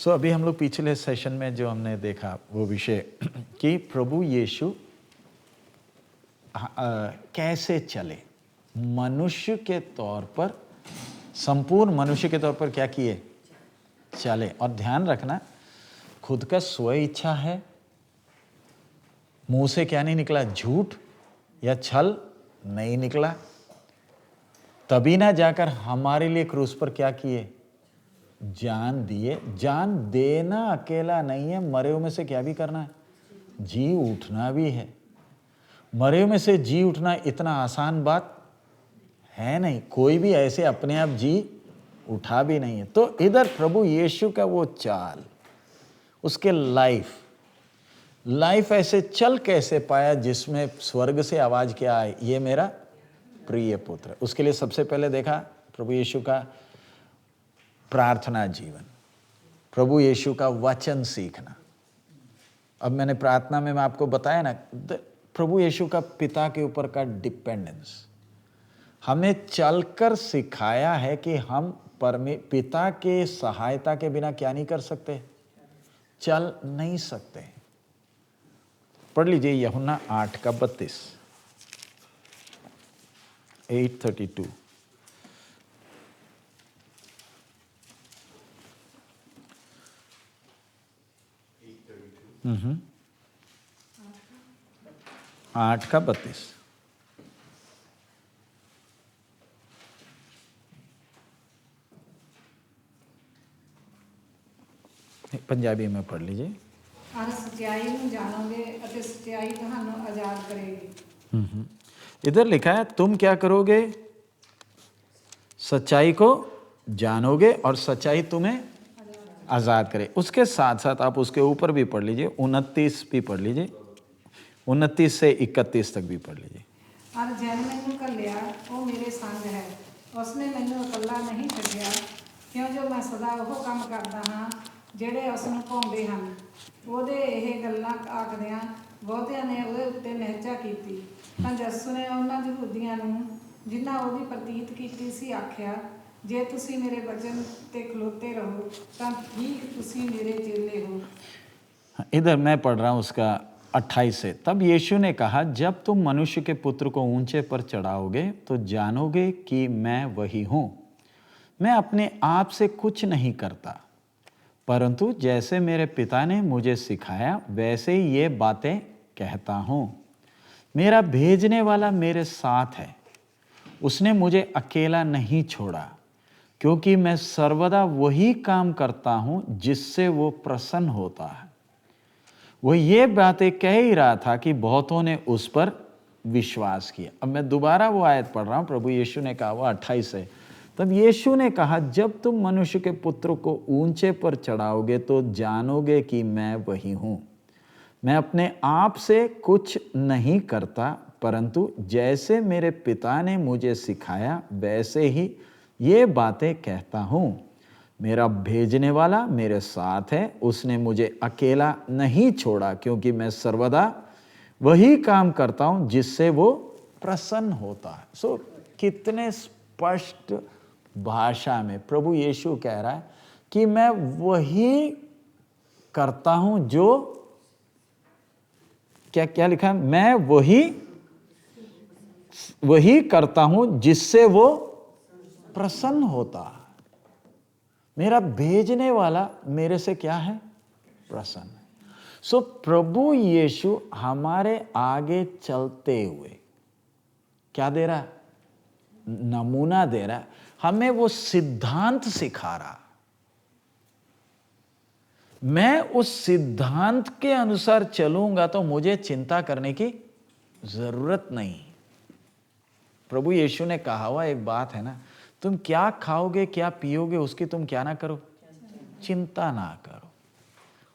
अभी हम लोग पिछले सेशन में जो हमने देखा वो विषय कि प्रभु यीशु कैसे चले, मनुष्य के तौर पर, संपूर्ण मनुष्य के तौर पर क्या किए, चले। और ध्यान रखना, खुद का स्व इच्छा है, मुंह से क्या नहीं निकला, झूठ या छल नहीं निकला, तभी ना जाकर हमारे लिए क्रूस पर क्या किए, जान दिए। जान देना अकेला नहीं है, मरे हुए में से क्या भी करना है, जी उठना भी है। मरे हुए में से जी उठना इतना आसान बात है नहीं, कोई भी ऐसे अपने आप जी उठा भी नहीं है। तो इधर प्रभु यीशु का वो चाल, उसके लाइफ ऐसे चल कैसे पाया जिसमें स्वर्ग से आवाज क्या आए, ये मेरा प्रिय पुत्र। उसके लिए सबसे पहले देखा प्रभु यीशु का प्रार्थना जीवन, प्रभु यीशु का वचन सीखना। अब मैंने प्रार्थना में मैं आपको बताया ना, प्रभु यीशु का पिता के ऊपर का डिपेंडेंस हमें चलकर सिखाया है कि हम पिता के सहायता के बिना क्या नहीं कर सकते, चल नहीं सकते। पढ़ लीजिए यूहन्ना 8:32, 8:32। हम्म, 8:32। पंजाबी में पढ़ लीजिए। और सच्चाई ਨੂੰ जानोगे ਅਤੇ सच्चाई ਤੁਹਾਨੂੰ आजाद करेगी। इधर लिखा है तुम क्या करोगे, सच्चाई को जानोगे और सच्चाई तुम्हें आजाद करे। उसके साथ साथ आप उसके ऊपर भी पढ़ लीजिए, 29 भी पढ़ लीजिए, 29 से 31 तक भी पढ़ लीजिए। और जैन मैनू घल्लिया वो मेरे संग है, उसने मैनू इकल्ला नहीं छड्डिया, क्यों जो मैं सदा वो काम करदा हाँ ਜਿਹੜੇ ਉਸ ਨੂੰ ਭਾਉਂਦੇ ਹਨ। ਉਹਦੇ ਇਹ ਗੱਲਾਂ ਆਖਦਿਆਂ ਬਹੁਤਿਆਂ ਨੇ ਉਹਦੇ ਉੱਤੇ ਮਹਿਜਾ ਕੀਤੀ। ਤਾਂ ਯਿਸੂ ਨੇ ਉਹਨਾਂ ਯਹੂਦੀਆਂ ਨੂੰ ਜਿਨ੍ਹਾਂ ਉਹਦੀ ਪ੍ਰਤੀਤ ਕੀਤੀ ਸੀ ਆਖਿਆ, ਜੇ ਤੁਸੀਂ ਮੇਰੇ ਵਚਨ ਤੇ ਖਲੋਤੇ ਰਹੋ ਤਾਂ ਠੀਕ ਤੁਸੀਂ मेरे चेले हो। इधर मैं पढ़ रहा हूँ उसका 28 से। तब यीशु ने कहा, जब तुम मनुष्य के पुत्र को ऊंचे पर चढ़ाओगे तो जानोगे कि मैं वही हूँ। मैं अपने आप से कुछ नहीं करता, परंतु जैसे मेरे पिता ने मुझे सिखाया वैसे ही ये बातें कहता हूँ। मेरा भेजने वाला मेरे साथ है, उसने मुझे अकेला नहीं छोड़ा, क्योंकि मैं सर्वदा वही काम करता हूँ जिससे वो प्रसन्न होता है। वो ये बातें कह ही रहा था कि बहुतों ने उस पर विश्वास किया। अब मैं दोबारा वो आयत पढ़ रहा हूँ, प्रभु यीशु ने कहा, वो 28 है। तब यीशु ने कहा, जब तुम मनुष्य के पुत्र को ऊंचे पर चढ़ाओगे तो जानोगे कि मैं वही हूँ। मैं अपने आप से कुछ नहीं करता, परंतु जैसे मेरे पिता ने मुझे सिखाया वैसे ही ये बातें कहता हूँ। मेरा भेजने वाला मेरे साथ है, उसने मुझे अकेला नहीं छोड़ा, क्योंकि मैं सर्वदा वही काम करता हूँ जिससे वो प्रसन्न होता है। कितने स्पष्ट भाषा में प्रभु यीशु कह रहा है कि मैं वही करता हूं जो क्या क्या लिखा है, मैं वही करता हूं जिससे वो प्रसन्न होता है। मेरा भेजने वाला मेरे से क्या है, प्रसन्न है। प्रभु यीशु हमारे आगे चलते हुए क्या दे रहा है, नमूना दे रहा है, हमें वो सिद्धांत सिखा रहा। मैं उस सिद्धांत के अनुसार चलूंगा तो मुझे चिंता करने की जरूरत नहीं। प्रभु यीशु ने कहा हुआ एक बात है ना, तुम क्या खाओगे क्या पियोगे उसकी तुम क्या ना करो, चिंता ना करो।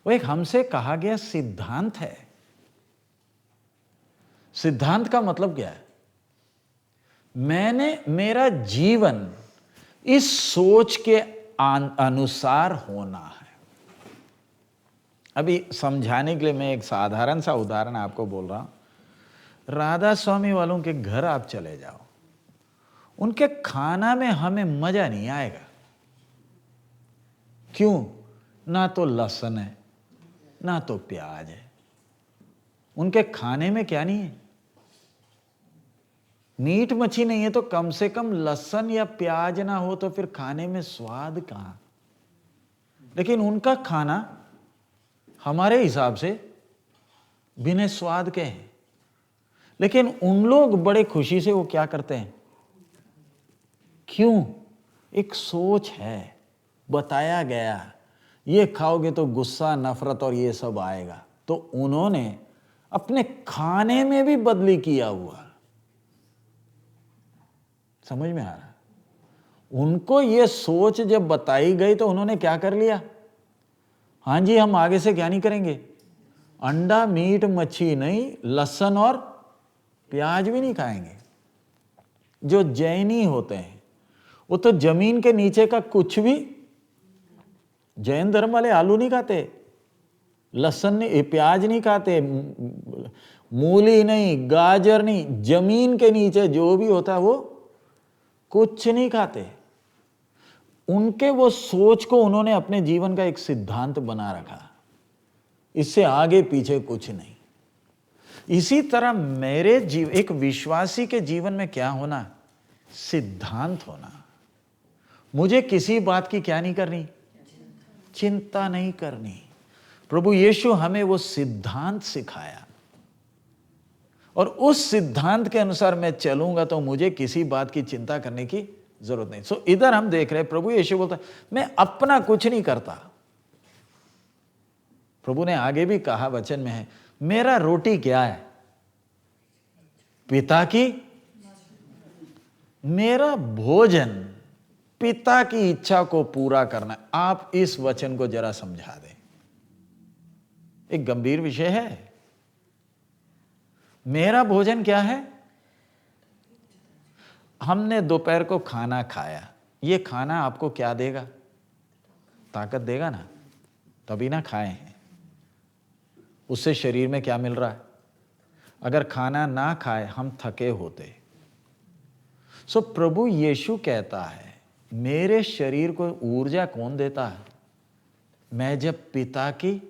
वो एक हमसे कहा गया सिद्धांत है। सिद्धांत का मतलब क्या है, मेरा जीवन इस सोच के अनुसार होना है। अभी समझाने के लिए मैं एक साधारण सा उदाहरण आपको बोल रहा हूं। राधा स्वामी वालों के घर आप चले जाओ, उनके खाना में हमें मजा नहीं आएगा। क्यों? ना तो लहसुन है, ना तो प्याज है। उनके खाने में क्या नहीं है? मीट मच्छी नहीं है तो कम से कम लहसुन या प्याज ना हो तो फिर खाने में स्वाद कहां? लेकिन उनका खाना हमारे हिसाब से बिना स्वाद के है, लेकिन उन लोग बड़े खुशी से वो क्या करते हैं? क्यों? एक सोच है, बताया गया ये खाओगे तो गुस्सा, नफरत और ये सब आएगा, तो उन्होंने अपने खाने में भी बदली किया हुआ। समझ में आ रहा? उनको ये सोच जब बताई गई तो उन्होंने क्या कर लिया? हाँ जी, हम आगे से क्या नहीं करेंगे, अंडा, मीट, मच्छी नहीं, लहसुन और प्याज भी नहीं खाएंगे। जो जैनी होते हैं वो तो जमीन के नीचे का कुछ भी, जैन धर्म वाले आलू नहीं खाते, लहसुन नहीं, प्याज नहीं खाते, मूली नहीं, गाजर नहीं, जमीन के नीचे जो भी होता है वो कुछ नहीं खाते। उनके वो सोच को उन्होंने अपने जीवन का एक सिद्धांत बना रखा, इससे आगे पीछे कुछ नहीं। इसी तरह मेरे एक विश्वासी के जीवन में क्या होना? सिद्धांत होना। मुझे किसी बात की क्या नहीं करनी? चिंता नहीं करनी। प्रभु यीशु हमें वो सिद्धांत सिखाया और उस सिद्धांत के अनुसार मैं चलूंगा तो मुझे किसी बात की चिंता करने की जरूरत नहीं। सो इधर हम देख रहे हैं प्रभु यीशु बोलता है मैं अपना कुछ नहीं करता। प्रभु ने आगे भी कहा, वचन में है, मेरा रोटी क्या है? पिता की, मेरा भोजन पिता की इच्छा को पूरा करना। आप इस वचन को जरा समझा दें, एक गंभीर विषय है। मेरा भोजन क्या है? हमने दोपहर को खाना खाया, ये खाना आपको क्या देगा? ताकत देगा ना, तभी ना खाए हैं। उससे शरीर में क्या मिल रहा है? अगर खाना ना खाए हम थके होते। सो प्रभु यीशु कहता है मेरे शरीर को ऊर्जा कौन देता है? मैं जब पिता की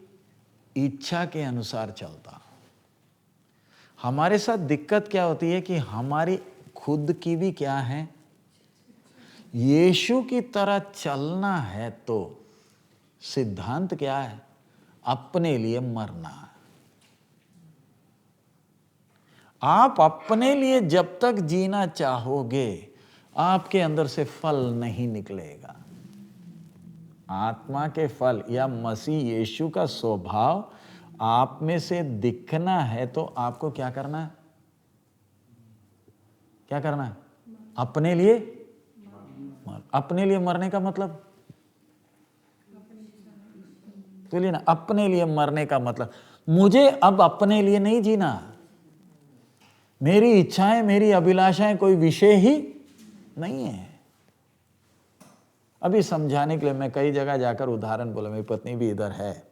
इच्छा के अनुसार चलता हूं। हमारे साथ दिक्कत क्या होती है कि हमारी खुद की भी क्या है? यीशु की तरह चलना है तो सिद्धांत क्या है? अपने लिए मरना। आप अपने लिए जब तक जीना चाहोगे आपके अंदर से फल नहीं निकलेगा। आत्मा के फल या मसीह यीशु का स्वभाव आप में से दिखना है तो आपको क्या करना है? क्या करना है? अपने लिए अपने लिए मरने का मतलब तो लेना, अपने लिए मरने का मतलब मुझे अब अपने लिए नहीं जीना। मेरी इच्छाएं, मेरी अभिलाषाएं कोई विषय ही नहीं है। अभी समझाने के लिए मैं कई जगह जाकर उदाहरण बोला, मेरी पत्नी भी इधर है।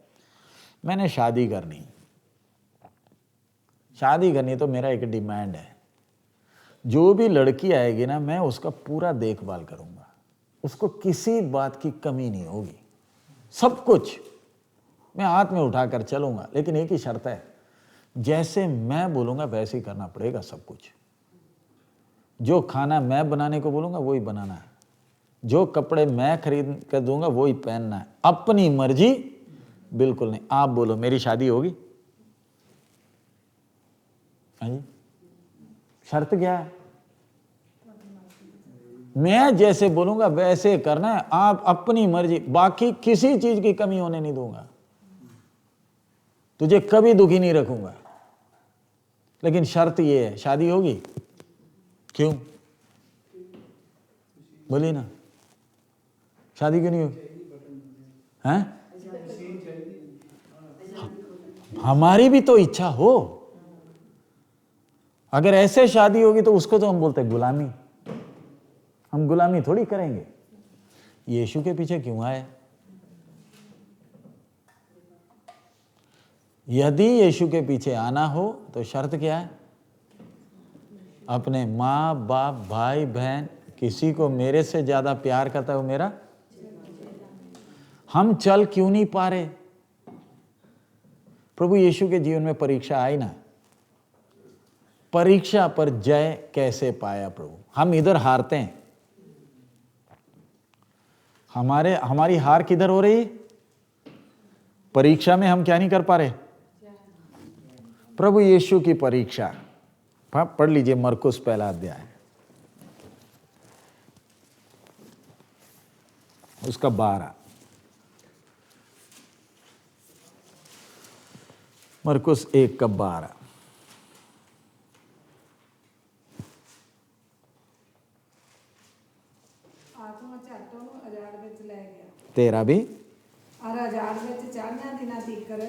मैंने शादी करनी तो मेरा एक डिमांड है, जो भी लड़की आएगी ना मैं उसका पूरा देखभाल करूंगा, उसको किसी बात की कमी नहीं होगी, सब कुछ मैं हाथ में उठाकर चलूंगा। लेकिन एक ही शर्त है, जैसे मैं बोलूंगा वैसे ही करना पड़ेगा सब कुछ। जो खाना मैं बनाने को बोलूंगा वही बनाना है, जो कपड़े मैं खरीद कर दूंगा वही पहनना है, अपनी मर्जी बिल्कुल नहीं। आप बोलो मेरी शादी होगी? हाँ जी, शर्त क्या है? मैं जैसे बोलूंगा वैसे करना है, आप अपनी मर्जी, बाकी किसी चीज की कमी होने नहीं दूंगा, तुझे कभी दुखी नहीं रखूंगा। लेकिन शर्त ये है, शादी होगी? क्यों बोलिए ना, शादी क्यों नहीं होगी? हैं? हमारी भी तो इच्छा हो। अगर ऐसे शादी होगी तो उसको तो हम बोलते हैं गुलामी। हम गुलामी थोड़ी करेंगे। यीशु के पीछे क्यों आए? यदि यीशु के पीछे आना हो तो शर्त क्या है? अपने माँ बाप, भाई बहन, किसी को मेरे से ज्यादा प्यार करता है वो मेरा। हम चल क्यों नहीं पा रहे? प्रभु यीशु के जीवन में परीक्षा आई ना, परीक्षा पर जय कैसे पाया प्रभु? हम इधर हारते हैं, हमारी हार किधर हो रही? परीक्षा में हम क्या नहीं कर पा रहे? प्रभु यीशु की परीक्षा। पढ़ लीजिए मरकुस पहला अध्याय, उसका 12। मरकुस 1 का 12। ਆਤਮਾ ਝੱਟ ਉਹਨੂੰ ਅਜਾੜ ਵਿੱਚ ਲੈ ਗਿਆ 13 भी। ਅਰ ਅਜਾੜ ਵਿੱਚ 40 ਦਿਨਾਂ ਤੀਕਰ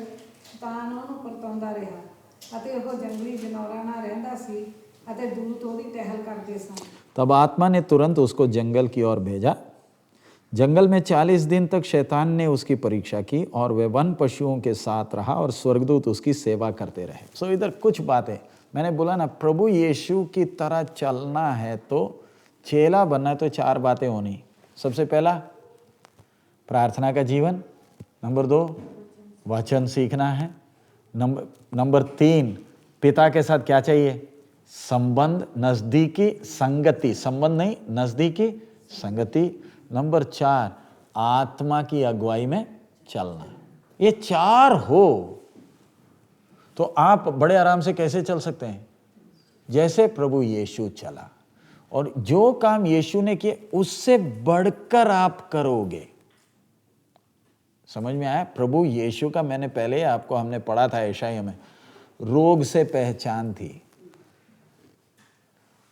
ਤਾਂ ਉਹਨੂੰ ਪਰਤਾਉਂਦਾ ਰਿਹਾ ਅਤੇ ਉਹ ਜੰਗਲੀ ਜਨੌਰਾਂ ਨਾਲ ਰਹਿੰਦਾ ਸੀ ਅਤੇ ਦੂਤ ਉਹਦੀ ਟਹਿਲ ਕਰਦੇ ਸਨ। तब आत्मा ने तुरंत उसको जंगल की ओर भेजा। जंगल में 40 दिन तक शैतान ने उसकी परीक्षा की और वह वन पशुओं के साथ रहा और स्वर्गदूत उसकी सेवा करते रहे। सो इधर कुछ बातें मैंने बोला ना, प्रभु यीशु की तरह चलना है तो, चेला बनना है तो 4 बातें होनी। सबसे पहला प्रार्थना का जीवन, नंबर 2 वचन सीखना है, नंबर 3 पिता के साथ क्या चाहिए? संबंध, नजदीकी संगति, संबंध नहीं नजदीकी संगति। नंबर 4 आत्मा की अगुवाई में चलना। ये 4 हो तो आप बड़े आराम से कैसे चल सकते हैं? जैसे प्रभु यीशु चला, और जो काम यीशु ने किए उससे बढ़कर आप करोगे। समझ में आया? प्रभु यीशु का मैंने पहले आपको हमने पढ़ा था यशायाह में, रोग से पहचान थी,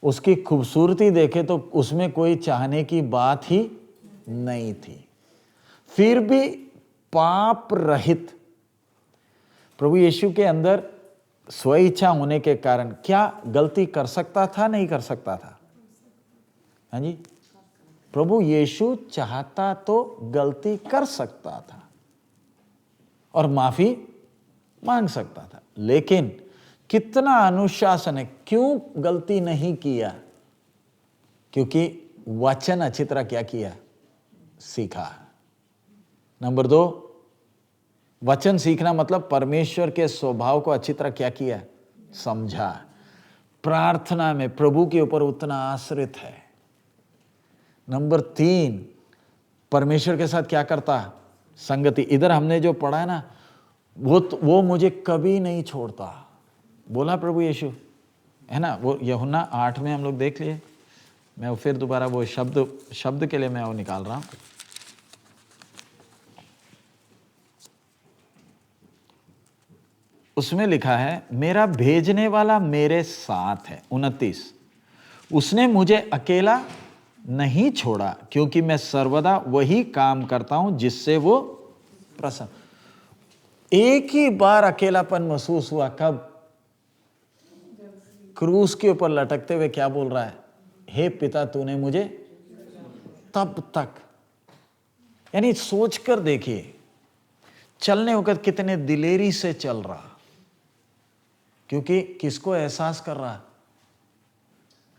उसकी खूबसूरती देखे तो उसमें कोई चाहने की बात ही नहीं थी, फिर भी पाप रहित। प्रभु यीशु के अंदर स्वेच्छा होने के कारण क्या गलती कर सकता था? नहीं कर सकता था? हाँ जी, प्रभु यीशु चाहता तो गलती कर सकता था और माफी मांग सकता था, लेकिन कितना अनुशासन है। क्यों गलती नहीं किया? क्योंकि वचन अच्छी तरह क्या किया? सीखा। नंबर 2 वचन सीखना मतलब परमेश्वर के स्वभाव को अच्छी तरह क्या किया? समझा। प्रार्थना में प्रभु के ऊपर उतना आश्रित है। नंबर 3 परमेश्वर के साथ क्या करता? संगति। इधर हमने जो पढ़ा है ना, वो मुझे कभी नहीं छोड़ता, बोला प्रभु यीशु, है ना? वो यूहन्ना 8 में हम लोग देख लिए। मैं फिर दोबारा वो शब्द के लिए मैं वो निकाल रहा हूं। उसमें लिखा है मेरा भेजने वाला मेरे साथ है। 29 उसने मुझे अकेला नहीं छोड़ा क्योंकि मैं सर्वदा वही काम करता हूं जिससे वो प्रसन्न। एक ही बार अकेलापन महसूस हुआ, कब? क्रूस के ऊपर लटकते हुए क्या बोल रहा है? हे पिता तूने मुझे, तब तक। यानी सोचकर देखिए, चलने वक्त कितने दिलेरी से चल रहा, क्योंकि किसको एहसास कर रहा?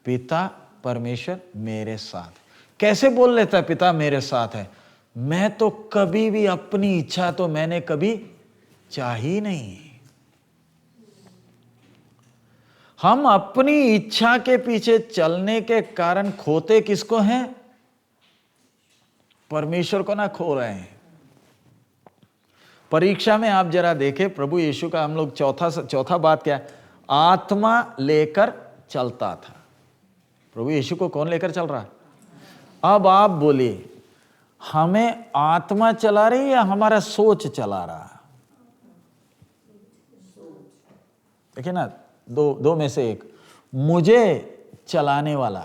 पिता परमेश्वर मेरे साथ। कैसे बोल लेता है पिता मेरे साथ है? मैं तो कभी भी अपनी इच्छा तो मैंने कभी चाही नहीं। हम अपनी इच्छा के पीछे चलने के कारण खोते किसको हैं? परमेश्वर को ना खो रहे हैं। परीक्षा में आप जरा देखें, प्रभु यीशु का हम लोग चौथा बात क्या है? आत्मा लेकर चलता था। प्रभु यीशु को कौन लेकर चल रहा? अब आप बोलिए, हमें आत्मा चला रही या हमारा सोच चला रहा? देखिए ना, दो में से एक। मुझे चलाने वाला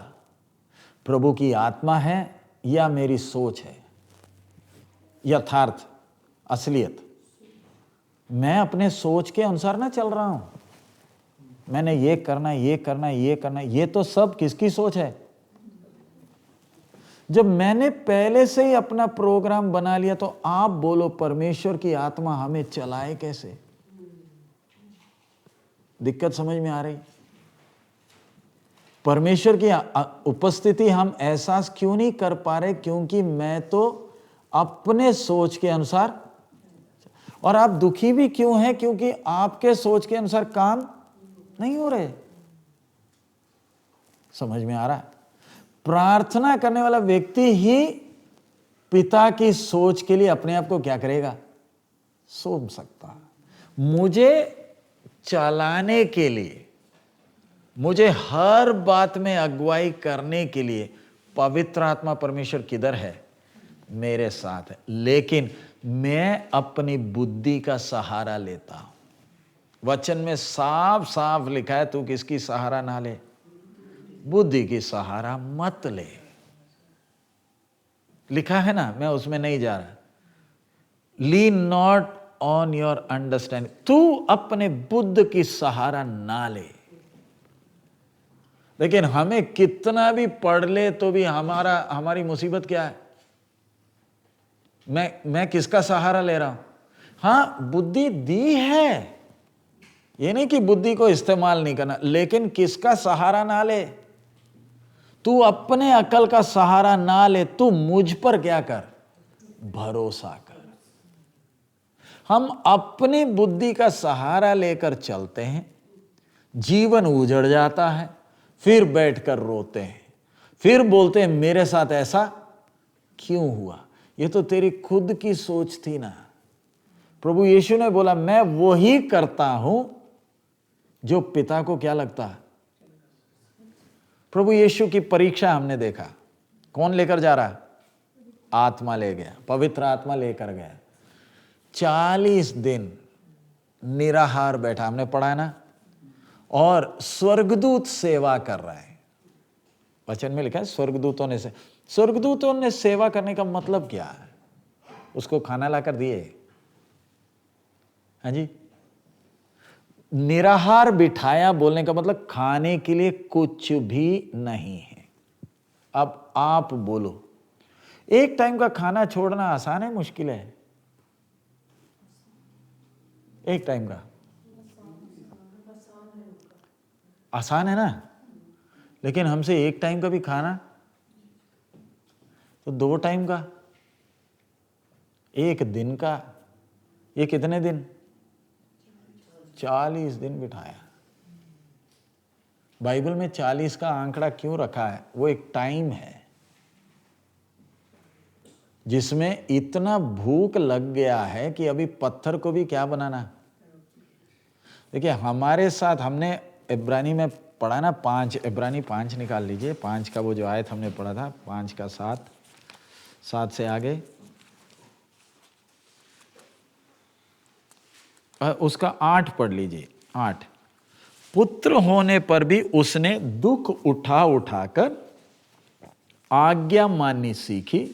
प्रभु की आत्मा है या मेरी सोच है? यथार्थ, असलियत। मैं अपने सोच के अनुसार ना चल रहा हूं। मैंने ये करना, ये करना, ये करना, ये तो सब किसकी सोच है? जब मैंने पहले से ही अपना प्रोग्राम बना लिया तो आप बोलो परमेश्वर की आत्मा हमें चलाए कैसे? दिक्कत समझ में आ रही? परमेश्वर की उपस्थिति हम एहसास क्यों नहीं कर पा रहे? क्योंकि मैं तो अपने सोच के अनुसार। और आप दुखी भी क्यों हैं? क्योंकि आपके सोच के अनुसार काम नहीं हो रहे। समझ में आ रहा है? प्रार्थना करने वाला व्यक्ति ही पिता की सोच के लिए अपने आप को क्या करेगा? सौंप सकता। मुझे चलाने के लिए, मुझे हर बात में अगुवाई करने के लिए पवित्र आत्मा परमेश्वर किधर है? मेरे साथ है। लेकिन मैं अपनी बुद्धि का सहारा लेता हूं। वचन में साफ साफ लिखा है, तू किसकी सहारा ना ले? बुद्धि की सहारा मत ले। लिखा है ना, मैं उसमें नहीं जा रहा। लीन नॉट ऑन योर अंडरस्टैंडिंग, तू अपने बुद्धि की सहारा ना ले। लेकिन हमें कितना भी पढ़ ले तो भी हमारी मुसीबत क्या है? मैं किसका सहारा ले रहा हूं? हां, बुद्धि दी है, ये नहीं कि बुद्धि को इस्तेमाल नहीं करना, लेकिन किसका सहारा ना ले? तू अपने अकल का सहारा ना ले, तू मुझ पर क्या कर? भरोसा कर। हम अपनी बुद्धि का सहारा लेकर चलते हैं, जीवन उजड़ जाता है, फिर बैठकर रोते हैं, फिर बोलते हैं मेरे साथ ऐसा क्यों हुआ? ये तो तेरी खुद की सोच थी ना। प्रभु यीशु ने बोला मैं वही करता हूं जो पिता को क्या लगता है। प्रभु यीशु की परीक्षा हमने देखा, कौन लेकर जा रहा? आत्मा ले गया, पवित्र आत्मा लेकर गया। 40 दिन निराहार बैठा, हमने पढ़ा है ना, और स्वर्गदूत सेवा कर रहा है। वचन में लिखा है स्वर्गदूतों ने सेवा करने का मतलब क्या है? उसको खाना लाकर दिए? हाँ जी। निराहार बिठाया बोलने का मतलब खाने के लिए कुछ भी नहीं है। अब आप बोलो, एक टाइम का खाना छोड़ना आसान है मुश्किल है? एक टाइम का आसान है ना, लेकिन हमसे एक टाइम का भी खाना, तो 2 टाइम का, एक दिन का, ये कितने दिन? 40 दिन बिठाया। बाइबल में 40 का आंकड़ा क्यों रखा है? वो एक टाइम है जिसमें इतना भूख लग गया है कि अभी पत्थर को भी क्या बनाना। देखिए हमारे साथ, हमने इब्रानी में पढ़ा ना, 5 इब्रानी 5 निकाल लीजिए, 5 का वो जो आयत हमने पढ़ा था, 5 का 7 से आगे, उसका 8 पढ़ लीजिए। 8, पुत्र होने पर भी उसने दुख उठाकर आज्ञा माननी सीखी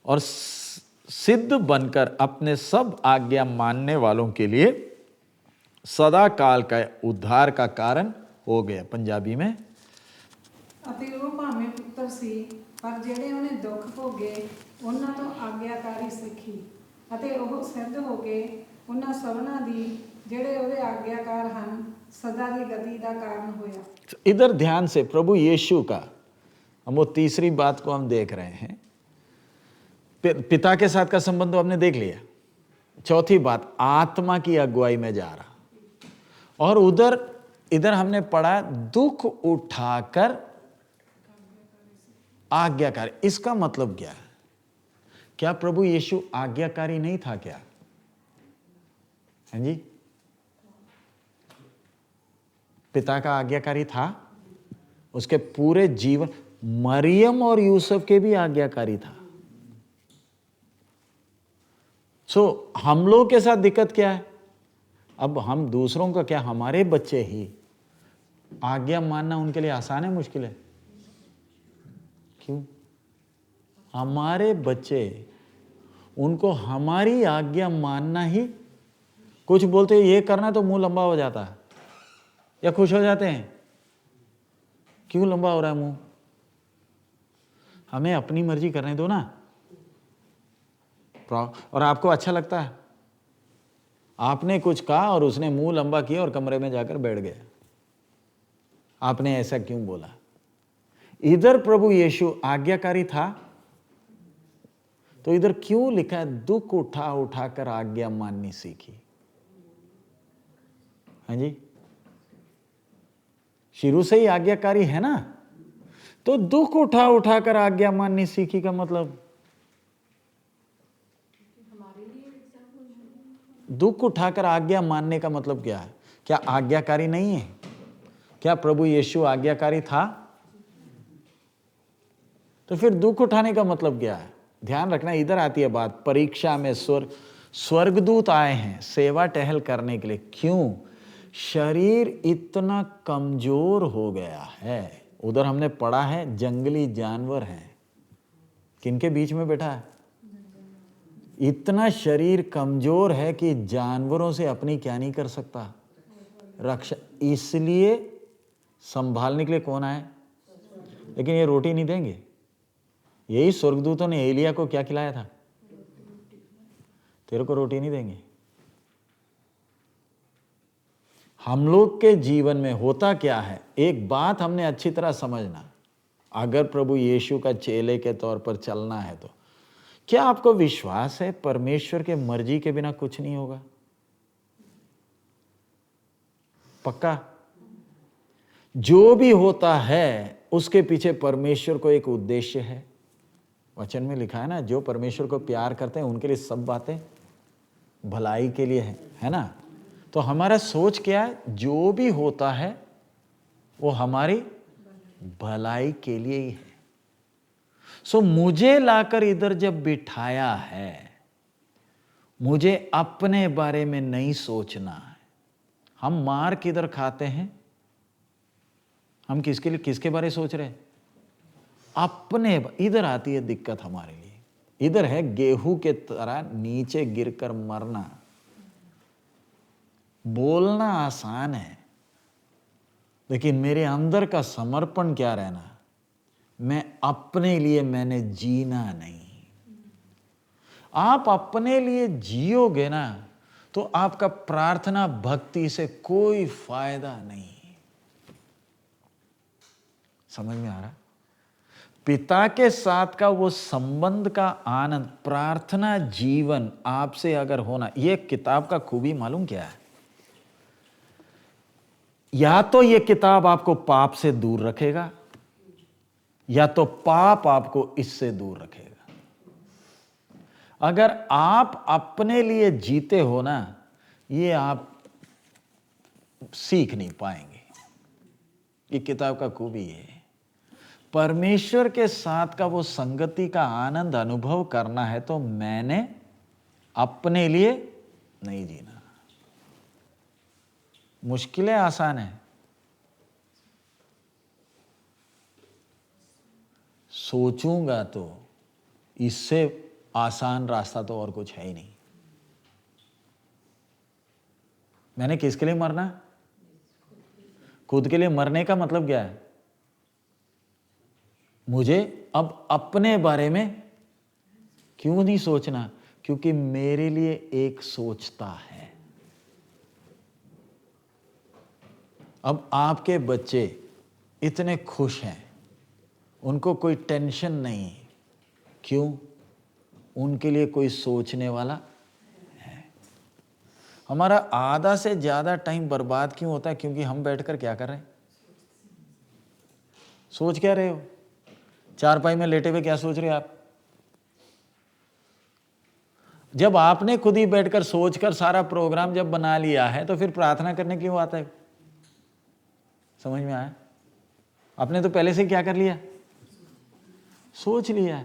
और सिद्ध बनकर अपने सब आज्ञा मानने वालों के लिए सदा काल का उद्धार का कारण हो गया। पंजाबी में, ਅਤੇ ਉਹ ਭਾਵੇਂ ਪੁੱਤਰ ਸੀ ਪਰ ਜਿਹੜੇ ਉਹਨੇ ਦੁੱਖ ਭੋਗੇ ਉਹਨਾਂ ਤੋਂ ਆਗਿਆਕਾਰੀ ਸਿੱਖੀ ਅਤੇ ਉਹ ਸਿੱਧ ਹੋ ਕੇ ਉਹਨਾਂ ਸਭਨਾਂ ਦੀ ਜਿਹੜੇ ਉਹਦੇ ਆਗਿਆਕਾਰ ਹਨ सदा की गति का कारण होया। इधर ध्यान से प्रभु यीशु का, हम वो तीसरी बात को हम देख रहे हैं, पिता के साथ का संबंध तो हमने देख लिया। चौथी बात, आत्मा की अगुवाई में जा रहा, और इधर हमने पढ़ा दुख उठाकर आज्ञाकारी। इसका मतलब क्या है? क्या प्रभु यीशु आज्ञाकारी नहीं था क्या? हैं जी? पिता का आज्ञाकारी था, उसके पूरे जीवन। मरियम और यूसुफ के भी आज्ञाकारी था। हम लोग के साथ दिक्कत क्या है? अब हम दूसरों का क्या, हमारे बच्चे ही आज्ञा मानना उनके लिए आसान है मुश्किल है? क्यों? हमारे बच्चे, उनको हमारी आज्ञा मानना ही, कुछ बोलते ये करना तो मुंह लंबा हो जाता है या खुश हो जाते हैं। क्यों लंबा हो रहा है मुंह? हमें अपनी मर्जी करने दो ना। और आपको अच्छा लगता है? आपने कुछ कहा और उसने मुंह लंबा किया और कमरे में जाकर बैठ गया। आपने ऐसा क्यों बोला? इधर प्रभु यीशु आज्ञाकारी था, तो इधर क्यों लिखा है दुख उठा उठाकर आज्ञा माननी सीखी? हाँ जी, शुरू से ही आज्ञाकारी है ना, तो दुख उठा उठाकर आज्ञा माननी सीखी का मतलब दुख उठाकर आज्ञा मानने का मतलब क्या है? क्या आज्ञाकारी नहीं है? क्या प्रभु यीशु आज्ञाकारी था? तो फिर दुख उठाने का मतलब क्या है? ध्यान रखना, इधर आती है बात। परीक्षा में स्वर्गदूत आए हैं सेवा टहल करने के लिए। क्यों? शरीर इतना कमजोर हो गया है। उधर हमने पढ़ा है जंगली जानवर हैं, किनके बीच में बैठा है? इतना शरीर कमजोर है कि जानवरों से अपनी क्या नहीं कर सकता, रक्षा। इसलिए संभालने के लिए कौन आए? लेकिन ये रोटी नहीं देंगे। यही स्वर्गदूतों ने एलिया को क्या खिलाया था? तेरे को रोटी नहीं देंगे। हम लोग के जीवन में होता क्या है, एक बात हमने अच्छी तरह समझना। अगर प्रभु यीशु का चेले के तौर पर चलना है तो क्या आपको विश्वास है परमेश्वर के मर्जी के बिना कुछ नहीं होगा? पक्का? जो भी होता है उसके पीछे परमेश्वर को एक उद्देश्य है। वचन में लिखा है ना, जो परमेश्वर को प्यार करते हैं उनके लिए सब बातें भलाई के लिए है ना। तो हमारा सोच क्या है? जो भी होता है वो हमारी भलाई के लिए ही है। सो मुझे लाकर इधर जब बिठाया है, मुझे अपने बारे में नहीं सोचना है। हम मार किधर खाते हैं? हम किसके लिए, किसके बारे में सोच रहे हैं? अपने। इधर आती है दिक्कत हमारे लिए। इधर है गेहूं के तरह नीचे गिरकर मरना। बोलना आसान है, लेकिन मेरे अंदर का समर्पण क्या रहना? मैं अपने लिए मैंने जीना नहीं। आप अपने लिए जियोगे ना तो आपका प्रार्थना भक्ति से कोई फायदा नहीं। समझ में आ रहा? पिता के साथ का वो संबंध का आनंद, प्रार्थना जीवन आपसे अगर होना, ये किताब का खूबी मालूम क्या है? या तो ये किताब आपको पाप से दूर रखेगा, या तो पाप आपको इससे दूर रखेगा। अगर आप अपने लिए जीते हो ना, ये आप सीख नहीं पाएंगे। ये किताब का खूबी है। परमेश्वर के साथ का वो संगति का आनंद अनुभव करना है तो मैंने अपने लिए नहीं जीना। मुश्किलें आसान है, सोचूंगा तो इससे आसान रास्ता तो और कुछ है ही नहीं। मैंने किसके लिए मरना? खुद के लिए मरने का मतलब क्या है? मुझे अब अपने बारे में क्यों नहीं सोचना? क्योंकि मेरे लिए एक सोचता है। अब आपके बच्चे इतने खुश हैं, उनको कोई टेंशन नहीं। क्यों? उनके लिए कोई सोचने वाला है। हमारा आधा से ज्यादा टाइम बर्बाद क्यों होता है? क्योंकि हम बैठकर क्या कर रहे हैं? सोच क्या रहे हो? चारपाई में लेटे हुए क्या सोच रहे हो आप? जब आपने खुद ही बैठकर सोचकर सारा प्रोग्राम जब बना लिया है तो फिर प्रार्थना करने क्यों आता है? समझ में आया? आपने तो पहले से क्या कर लिया? सोच लिया।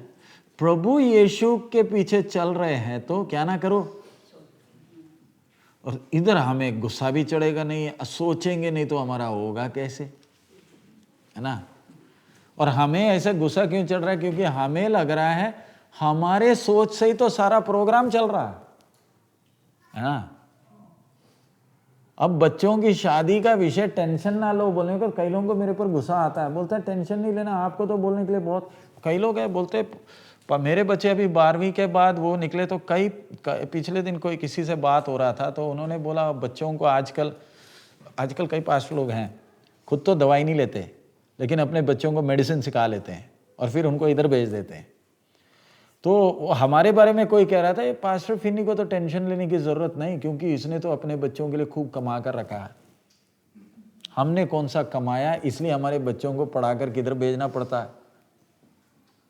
प्रभु यीशु के पीछे चल रहे हैं तो क्या ना करो। और इधर हमें गुस्सा भी चढ़ेगा नहीं, सोचेंगे नहीं तो हमारा होगा कैसे, है ना। और हमें ऐसा गुस्सा क्यों चढ़ रहा है? क्योंकि हमें लग रहा है हमारे सोच से ही तो सारा प्रोग्राम चल रहा है ना। अब बच्चों की शादी का विषय टेंशन ना लो बोलने को कई लोगों को मेरे पर गुस्सा आता है। बोलता है टेंशन नहीं लेना, आपको तो बोलने के लिए बहुत कई लोग हैं। बोलते मेरे बच्चे अभी 12वीं के बाद वो निकले तो कई पिछले दिन कोई किसी से बात हो रहा था तो उन्होंने बोला बच्चों को आजकल कई पास्टर लोग हैं खुद तो दवाई नहीं लेते लेकिन अपने बच्चों को मेडिसिन सिखा लेते हैं और फिर उनको इधर भेज देते हैं। तो हमारे बारे में कोई कह रहा था, ये पास्टर फिनी को तो टेंशन लेने की जरूरत नहीं, क्योंकि इसने तो अपने बच्चों के लिए खूब कमा कर रखा है। हमने कौन सा कमाया, इसलिए हमारे बच्चों को पढ़ाकर किधर भेजना पड़ता है,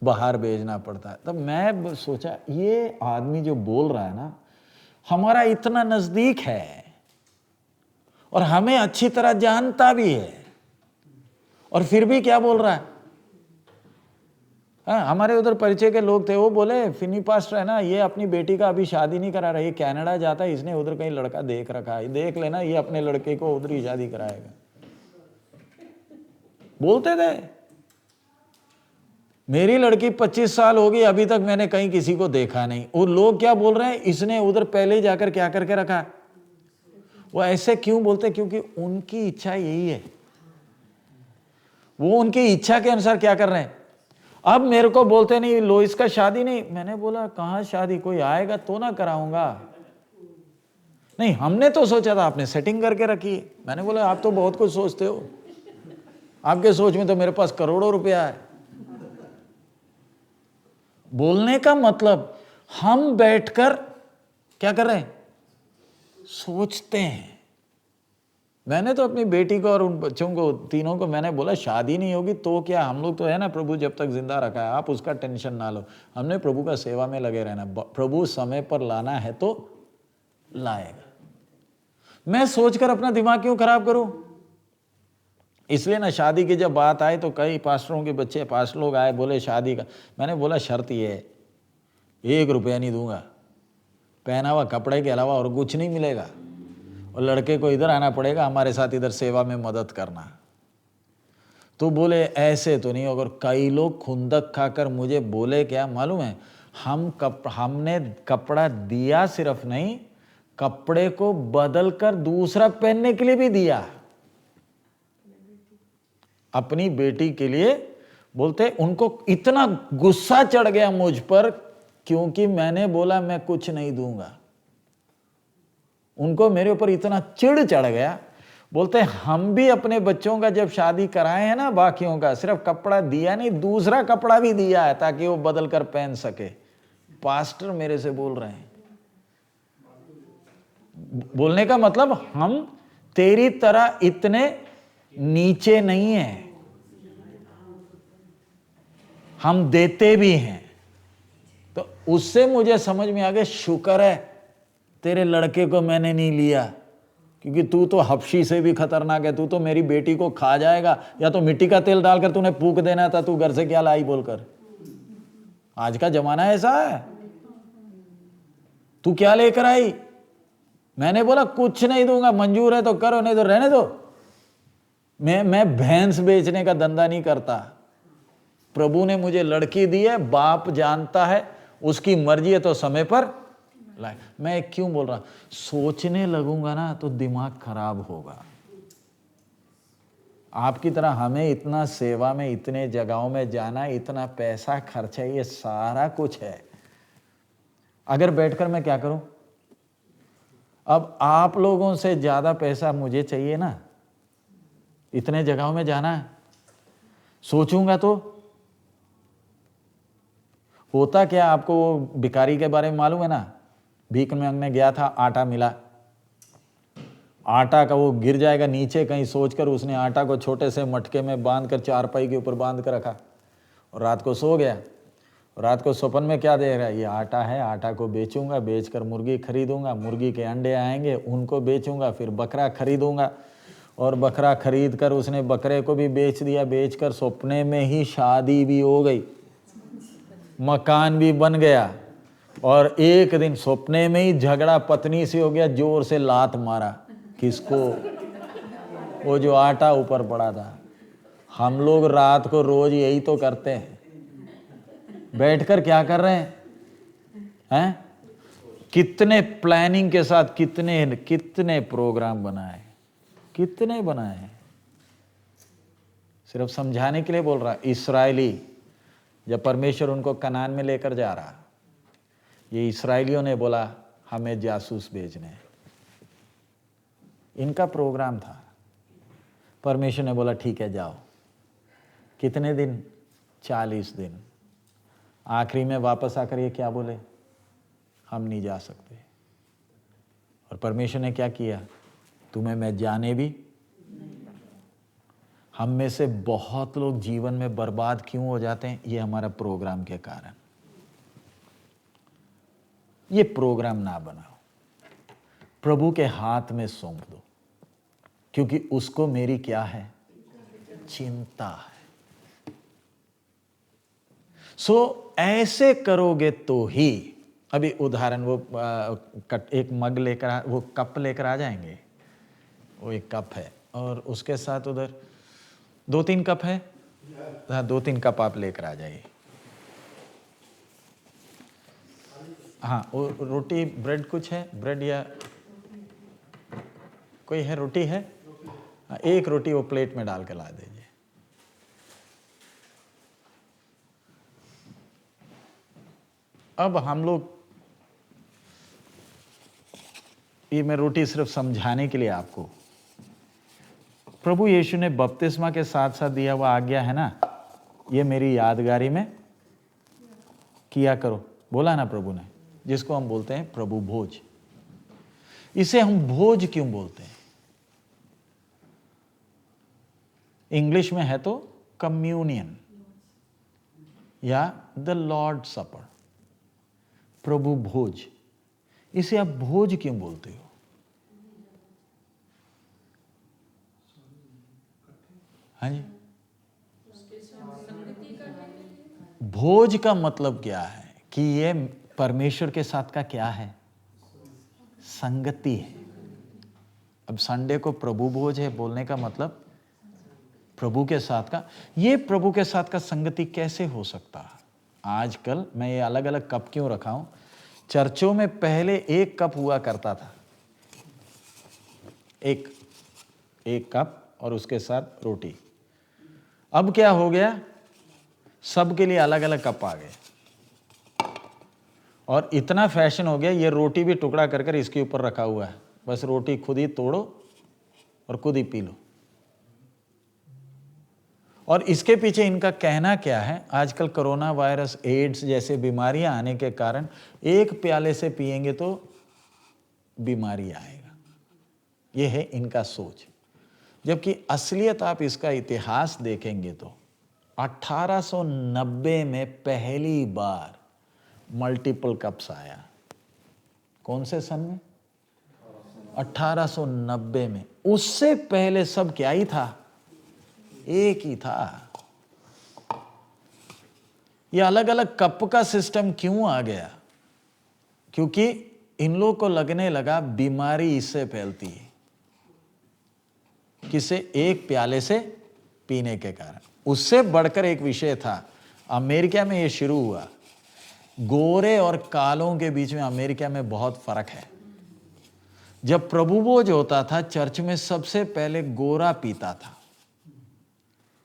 बाहर भेजना पड़ता है। तब मैं सोचा ये आदमी जो बोल रहा है ना, हमारा इतना नजदीक है और हमें अच्छी तरह जानता भी है, और फिर भी क्या बोल रहा है। हमारे उधर परिचय के लोग थे, वो बोले फिनी पास्टर है ना, ये अपनी बेटी का अभी शादी नहीं करा रहा, ये कनाडा जाता है, इसने उधर कहीं लड़का देख रखा है, देख लेना, ये अपने लड़के को उधर ही शादी कराएगा। बोलते थे। मेरी लड़की 25 साल हो गई, अभी तक मैंने कहीं किसी को देखा नहीं। वो लोग क्या बोल रहे हैं, इसने उधर पहले ही जाकर क्या करके रखा है। वो ऐसे क्यों बोलते, क्योंकि उनकी इच्छा यही है, वो उनकी इच्छा के अनुसार क्या कर रहे हैं। अब मेरे को बोलते नहीं लोइस का शादी नहीं, मैंने बोला कहां शादी, कोई आएगा तो ना कराऊंगा। नहीं, हमने तो सोचा था, आपने सेटिंग करके रखी है। मैंने बोला आप तो बहुत कुछ सोचते हो, आपके सोच में तो मेरे पास करोड़ों रुपया है। बोलने का मतलब हम बैठकर क्या कर रहे हैं, सोचते हैं। मैंने तो अपनी बेटी को और उन बच्चों को, तीनों को मैंने बोला शादी नहीं होगी तो क्या, हम लोग तो है ना, प्रभु जब तक जिंदा रखा है, आप उसका टेंशन ना लो, हमने प्रभु का सेवा में लगे रहना, प्रभु समय पर लाना है तो लाएगा। मैं सोचकर अपना दिमाग क्यों खराब करूं। इसलिए ना शादी की जब बात आई तो कई पास्टरों के बच्चे, पास्टर लोग आए, बोले शादी का। मैंने बोला शर्त ये है, 1 रुपया नहीं दूंगा, पहना हुआ कपड़े के अलावा और कुछ नहीं मिलेगा, और लड़के को इधर आना पड़ेगा, हमारे साथ इधर सेवा में मदद करना। तो बोले ऐसे तो नहीं होगा। कई लोग खुंदक खाकर मुझे बोले क्या मालूम है, हमने कपड़ा दिया सिर्फ नहीं, कपड़े को बदल कर दूसरा पहनने के लिए भी दिया, अपनी बेटी के लिए। बोलते उनको इतना गुस्सा चढ़ गया मुझ पर, क्योंकि मैंने बोला मैं कुछ नहीं दूंगा। उनको मेरे ऊपर इतना चिढ़ चढ़ गया। बोलते हम भी अपने बच्चों का जब शादी कराए हैं ना, बाकियों का, सिर्फ कपड़ा दिया नहीं, दूसरा कपड़ा भी दिया है ताकि वो बदल कर पहन सके। पास्टर मेरे से बोल रहे हैं। बोलने का मतलब हम तेरी तरह इतने नीचे नहीं हैं, हम देते भी हैं। तो उससे मुझे समझ में आ गया, शुक्र है तेरे लड़के को मैंने नहीं लिया, क्योंकि तू तो हफ्शी से भी खतरनाक है, तू तो मेरी बेटी को खा जाएगा, या तो मिट्टी का तेल डालकर तूने फूंक देना था, तू घर से क्या लाई बोलकर। आज का जमाना ऐसा है, तू क्या लेकर आई। मैंने बोला कुछ नहीं दूंगा, मंजूर है तो करो, नहीं तो रहने दो। मैं भैंस बेचने का धंधा नहीं करता। प्रभु ने मुझे लड़की दी है, बाप जानता है, उसकी मर्जी है तो समय पर लाए। मैं क्यों बोल रहा, सोचने लगूंगा ना तो दिमाग खराब होगा। आपकी तरह हमें इतना सेवा में, इतने जगहों में जाना, इतना पैसा खर्च है, ये सारा कुछ है। अगर बैठकर मैं क्या करूं, अब आप लोगों से ज्यादा पैसा मुझे चाहिए ना, इतने जगहों में जाना है, सोचूंगा तो होता क्या। आपको वो भिखारी के बारे में मालूम है ना, भीख मांगने गया था, आटा मिला, आटा का वो गिर जाएगा नीचे कहीं सोचकर उसने आटा को छोटे से मटके में बांधकर चारपाई के ऊपर बांध कर रखा, और रात को सो गया। रात को सपन में क्या देख रहा है, ये आटा है, आटा को बेचूंगा, बेचकर मुर्गी खरीदूंगा, मुर्गी के अंडे आएंगे, उनको बेचूंगा, फिर बकरा खरीदूंगा, और बकरा खरीद कर उसने बकरे को भी बेच दिया। बेचकर सपने में ही शादी भी हो गई, मकान भी बन गया, और एक दिन सपने में ही झगड़ा पत्नी से हो गया, जोर से लात मारा। किसको? वो जो आटा ऊपर पड़ा था। हम लोग रात को रोज यही तो करते हैं, बैठकर क्या कर रहे हैं? कितने प्लानिंग के साथ कितने प्रोग्राम बनाए, कितने बनाए। सिर्फ समझाने के लिए बोल रहा। इस्राएली जब परमेश्वर उनको कनान में लेकर जा रहा, ये इस्राएलियों ने बोला हमें जासूस भेजने हैं, इनका प्रोग्राम था। परमेश्वर ने बोला ठीक है जाओ। कितने दिन? 40 दिन। आखिरी में वापस आकर ये क्या बोले, हम नहीं जा सकते। और परमेश्वर ने क्या किया, तुम्हें मैं जाने भी। हम में से बहुत लोग जीवन में बर्बाद क्यों हो जाते हैं, ये हमारा प्रोग्राम के कारण। ये प्रोग्राम ना बनाओ, प्रभु के हाथ में सौंप दो, क्योंकि उसको मेरी क्या है, चिंता है। सो ऐसे करोगे तो ही, अभी उदाहरण वो एक मग लेकर, वो कप लेकर आ जाएंगे, वो एक कप है और उसके साथ उधर 2-3 कप है, हाँ 2-3 कप आप लेकर आ जाइए। हाँ, वो रोटी ब्रेड कुछ है, ब्रेड या कोई है, रोटी है, हाँ, एक रोटी वो प्लेट में डाल के ला दीजिए। अब हम लोग, ये मैं रोटी सिर्फ समझाने के लिए आपको, प्रभु यीशु ने बपतिस्मा के साथ साथ दिया हुआ आज्ञा है ना, ये मेरी यादगारी में किया करो, बोला ना प्रभु ने, जिसको हम बोलते हैं प्रभु भोज। इसे हम भोज क्यों बोलते हैं? इंग्लिश में है तो कम्युनियन या द लॉर्ड सपर, प्रभु भोज। इसे आप भोज क्यों बोलते हो? हाँ जी, भोज का मतलब क्या है कि ये परमेश्वर के साथ का क्या है, संगति है। अब संडे को प्रभु भोज है बोलने का मतलब प्रभु के साथ का, ये प्रभु के साथ का संगति कैसे हो सकता है? आजकल मैं ये अलग अलग कप क्यों रखा हूं, चर्चों में पहले एक कप हुआ करता था, एक कप और उसके साथ रोटी। अब क्या हो गया, सबके लिए अलग अलग कप आ गए और इतना फैशन हो गया, ये रोटी भी टुकड़ा कर कर इसके ऊपर रखा हुआ है, बस रोटी खुद ही तोड़ो और खुद ही पी लो। और इसके पीछे इनका कहना क्या है, आजकल कोरोना वायरस, एड्स जैसे बीमारियां आने के कारण एक प्याले से पिएंगे तो बीमारी आएगा, ये है इनका सोच। जबकि असलियत आप इसका इतिहास देखेंगे तो 1890 में पहली बार मल्टीपल कप्स आया। कौन से सन में? 1890 में। उससे पहले सब क्या ही था, एक ही था। ये अलग अलग कप का सिस्टम क्यों आ गया? क्योंकि इन लोगों को लगने लगा बीमारी इससे फैलती है, किसे, एक प्याले से पीने के कारण। उससे बढ़कर एक विषय था, अमेरिका में ये शुरू हुआ। गोरे और कालों के बीच में अमेरिका में बहुत फर्क है। जब प्रभु भोज होता था चर्च में, सबसे पहले गोरा पीता था,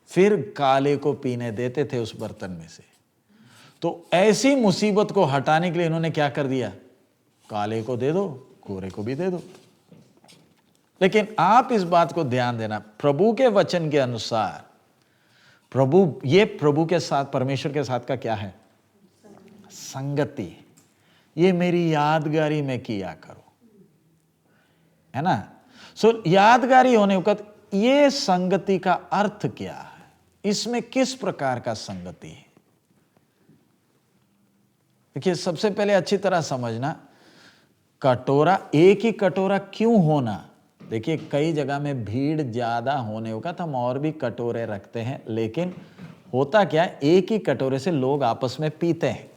फिर काले को पीने देते थे उस बर्तन में से। तो ऐसी मुसीबत को हटाने के लिए इन्होंने क्या कर दिया, काले को दे दो, गोरे को भी दे दो। लेकिन आप इस बात को ध्यान देना, प्रभु के वचन के अनुसार प्रभु के साथ, परमेश्वर के साथ का क्या है, संगति। ये मेरी यादगारी में किया करो, है ना। सो यादगारी होने के बाद ये संगति का अर्थ क्या है, इसमें किस प्रकार का संगति है? देखिए, सबसे पहले अच्छी तरह समझना, कटोरा, एक ही कटोरा क्यों होना। देखिए, कई जगह में भीड़ ज्यादा होने का तो हम और भी कटोरे रखते हैं, लेकिन होता क्या है, एक ही कटोरे से लोग आपस में पीते हैं।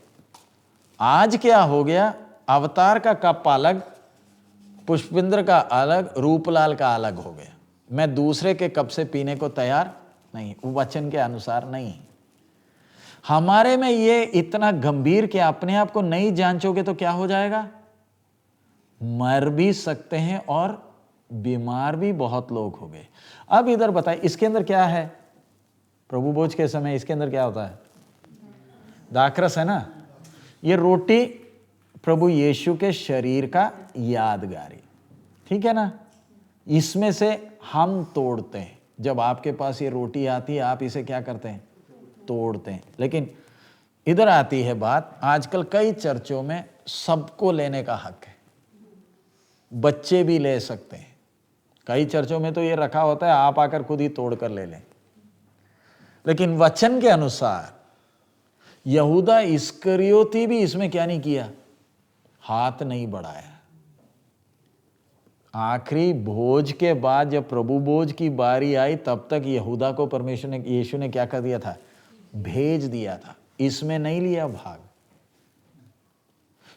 आज क्या हो गया, अवतार का कप अलग, पुष्पिंद्र का अलग, रूपलाल का अलग हो गया। मैं दूसरे के कप से पीने को तैयार नहीं, वचन के अनुसार नहीं। हमारे में ये इतना गंभीर कि अपने आप को नहीं जांचोगे तो क्या हो जाएगा, मर भी सकते हैं और बीमार भी बहुत लोग हो गए। अब इधर बताइए, इसके अंदर क्या है, प्रभु भोज के समय इसके अंदर क्या होता है, दाखरस है ना। ये रोटी प्रभु यीशु के शरीर का यादगारी, ठीक है ना। इसमें से हम तोड़ते हैं, जब आपके पास ये रोटी आती है आप इसे क्या करते हैं, तोड़ते हैं। लेकिन इधर आती है बात, आजकल कई चर्चों में सबको लेने का हक है, बच्चे भी ले सकते हैं। कई चर्चों में तो ये रखा होता है आप आकर खुद ही तोड़ कर ले लें। लेकिन वचन के अनुसार यहूदा इस्करियोती भी इसमें क्या नहीं किया, हाथ नहीं बढ़ाया। आखिरी भोज के बाद जब प्रभु भोज की बारी आई तब तक यहूदा को परमेश्वर ने, यीशु ने क्या कर दिया था, भेज दिया था, इसमें नहीं लिया भाग।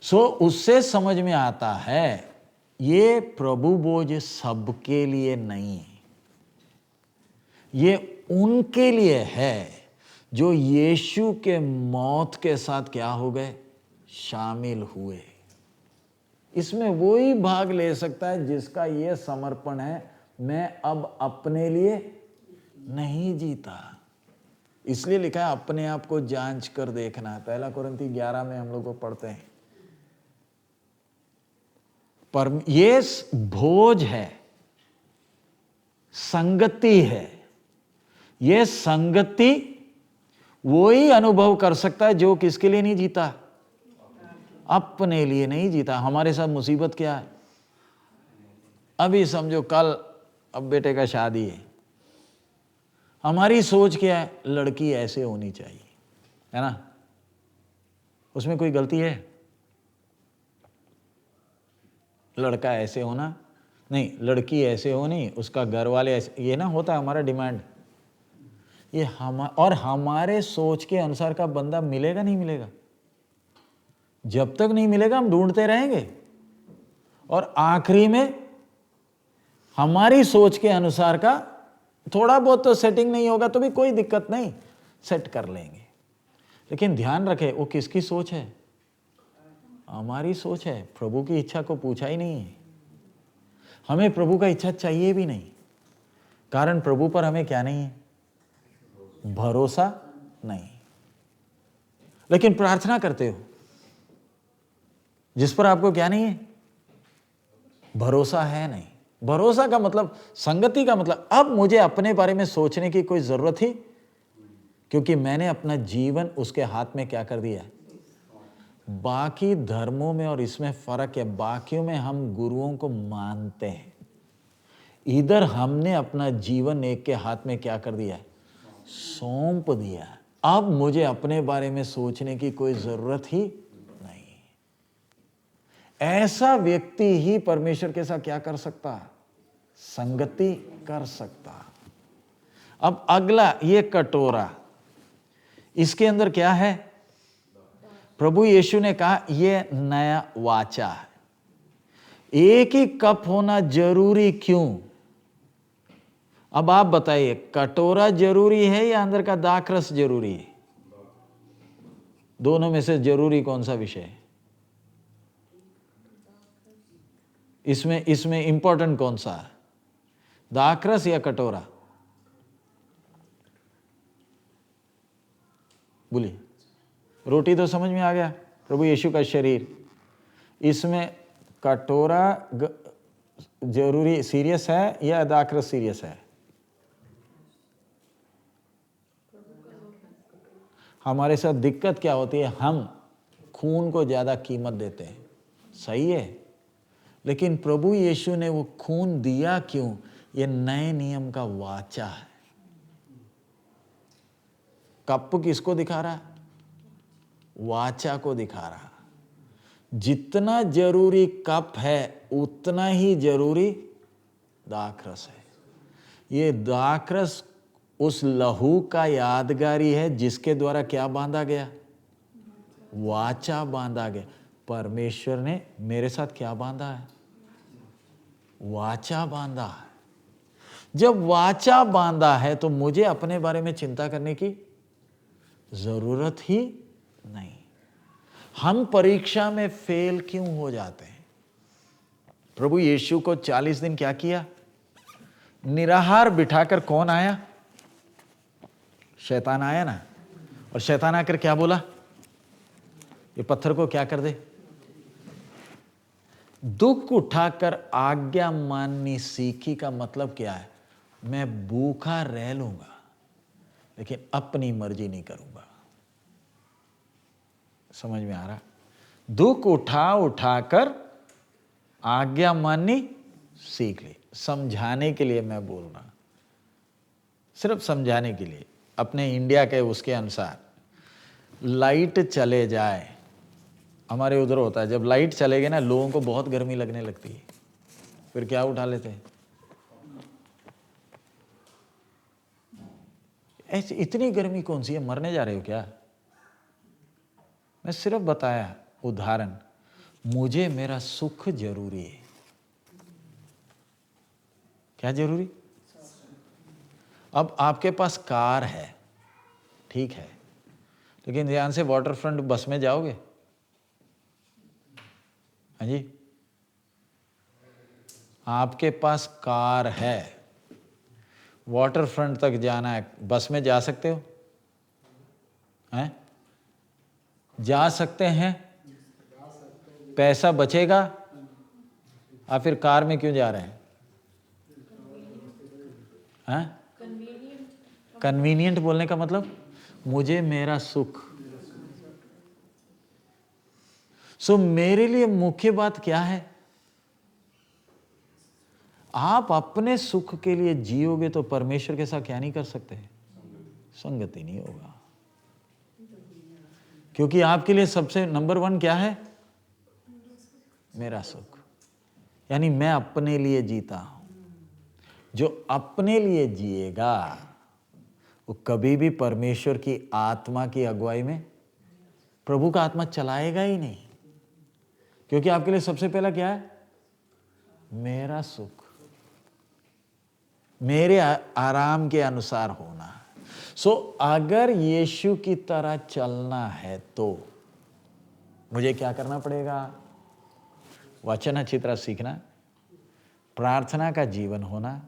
सो उससे समझ में आता है ये प्रभु भोज सबके लिए नहीं है, ये उनके लिए है जो यीशु के मौत के साथ क्या हो गए, शामिल हुए। इसमें वही भाग ले सकता है जिसका ये समर्पण है, मैं अब अपने लिए नहीं जीता। इसलिए लिखा है अपने आप को जांच कर देखना। 1 कोरिन्थी 11 में हम लोग को पढ़ते हैं। पर ये भोज है, संगति है। ये संगति वही अनुभव कर सकता है जो किसके लिए नहीं जीता, अपने लिए नहीं जीता। हमारे साथ मुसीबत क्या है, अभी समझो कल अब बेटे का शादी है, हमारी सोच क्या है, लड़की ऐसे होनी चाहिए, है ना, उसमें कोई गलती है? लड़का ऐसे होना नहीं, लड़की ऐसे होनी, उसका घर वाले ऐसे, ये ना होता है हमारा डिमांड। ये और हमारे सोच के अनुसार का बंदा मिलेगा नहीं मिलेगा, जब तक नहीं मिलेगा हम ढूंढते रहेंगे, और आखिरी में हमारी सोच के अनुसार का थोड़ा बहुत तो सेटिंग नहीं होगा तो भी कोई दिक्कत नहीं, सेट कर लेंगे। लेकिन ध्यान रखें वो किसकी सोच है, हमारी सोच है। प्रभु की इच्छा को पूछा ही नहीं है। हमें प्रभु का इच्छा चाहिए भी नहीं, कारण प्रभु पर हमें क्या नहीं है, भरोसा नहीं। लेकिन प्रार्थना करते हो जिस पर आपको क्या नहीं है, भरोसा है नहीं। भरोसा का मतलब, संगति का मतलब, अब मुझे अपने बारे में सोचने की कोई जरूरत ही, क्योंकि मैंने अपना जीवन उसके हाथ में क्या कर दिया है। बाकी धर्मों में और इसमें फर्क है, बाकियों में हम गुरुओं को मानते हैं, इधर हमने अपना जीवन एक के हाथ में क्या कर दिया है, सौंप दिया। अब मुझे अपने बारे में सोचने की कोई जरूरत ही नहीं। ऐसा व्यक्ति ही परमेश्वर के साथ क्या कर सकता, संगति कर सकता। अब अगला ये कटोरा, इसके अंदर क्या है, प्रभु यीशु ने कहा यह नया वाचा है। एक ही कप होना जरूरी क्यों? अब आप बताइए, कटोरा जरूरी है या अंदर का दाखरस जरूरी है? दोनों में से जरूरी कौन सा विषय है? इसमें इंपॉर्टेंट कौन सा है, दाखरस या कटोरा? बोलिए। रोटी तो समझ में आ गया, प्रभु यीशु का शरीर। इसमें कटोरा जरूरी सीरियस है या दाखरस सीरियस है? हमारे साथ दिक्कत क्या होती है, हम खून को ज्यादा कीमत देते हैं, सही है, लेकिन प्रभु यीशु ने वो खून दिया क्यों? ये नए नियम का वाचा है। कप किसको दिखा रहा है? वाचा को दिखा रहा। जितना जरूरी कप है उतना ही जरूरी दाखरस है। ये दाखरस उस लहू का यादगारी है जिसके द्वारा क्या बांधा गया, वाचा बांधा गया। परमेश्वर ने मेरे साथ क्या बांधा है, वाचा बांधा है। जब वाचा बांधा है तो मुझे अपने बारे में चिंता करने की जरूरत ही नहीं। हम परीक्षा में फेल क्यों हो जाते हैं? प्रभु यीशु को 40 दिन क्या किया, निराहार बिठाकर कौन आया, शैतान आया ना, और शैतान आकर क्या बोला, ये पत्थर को क्या कर दे। दुख उठाकर आज्ञा माननी सीखी का मतलब क्या है, मैं भूखा रह लूंगा लेकिन अपनी मर्जी नहीं करूंगा। समझ में आ रहा? दुख उठा उठाकर आज्ञा माननी सीख ली। समझाने के लिए मैं बोल रहा, सिर्फ समझाने के लिए। अपने इंडिया के उसके अनुसार लाइट चले जाए, हमारे उधर होता है जब लाइट चले गए ना, लोगों को बहुत गर्मी लगने लगती है, फिर क्या उठा लेते हैं? ऐसी इतनी गर्मी कौन सी है, मरने जा रहे हो क्या? मैं सिर्फ बताया उदाहरण, मुझे मेरा सुख जरूरी है। क्या जरूरी? अब आपके पास कार है, ठीक है, लेकिन ध्यान से, वाटर फ्रंट बस में जाओगे? हाँ जी, आपके पास कार है, वाटर फ्रंट तक जाना है, बस में जा सकते हो? हैं? जा सकते हैं? पैसा बचेगा? आप फिर कार में क्यों जा रहे हैं? कन्वीनियंट बोलने का मतलब, मुझे मेरा सुख। सो मेरे लिए मुख्य बात क्या है? आप अपने सुख के लिए जियोगे तो परमेश्वर के साथ क्या नहीं कर सकते? संगति नहीं होगा। क्योंकि आपके लिए सबसे नंबर 1 क्या है? मेरा सुख। यानी मैं अपने लिए जीता हूं। जो अपने लिए जिएगा वो कभी भी परमेश्वर की आत्मा की अगुवाई में प्रभु का आत्मा चलाएगा ही नहीं। क्योंकि आपके लिए सबसे पहला क्या है? मेरा सुख, मेरे आराम के अनुसार होना। सो अगर यीशु की तरह चलना है तो मुझे क्या करना पड़ेगा? वचन अच्छी तरह सीखना, प्रार्थना का जीवन होना,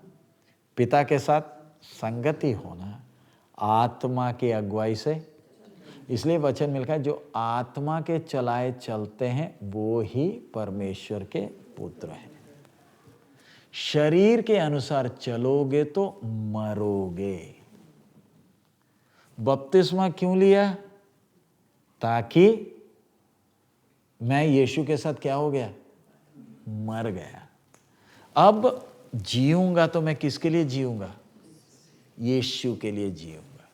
पिता के साथ संगति होना, आत्मा की अगुवाई से। इसलिए वचन मिलता है, जो आत्मा के चलाए चलते हैं वो ही परमेश्वर के पुत्र हैं। शरीर के अनुसार चलोगे तो मरोगे। बपतिस्मा क्यों लिया? ताकि मैं यीशु के साथ क्या हो गया? मर गया। अब जीऊंगा तो मैं किसके लिए जीऊंगा? यीशु के लिए जीऊंगा।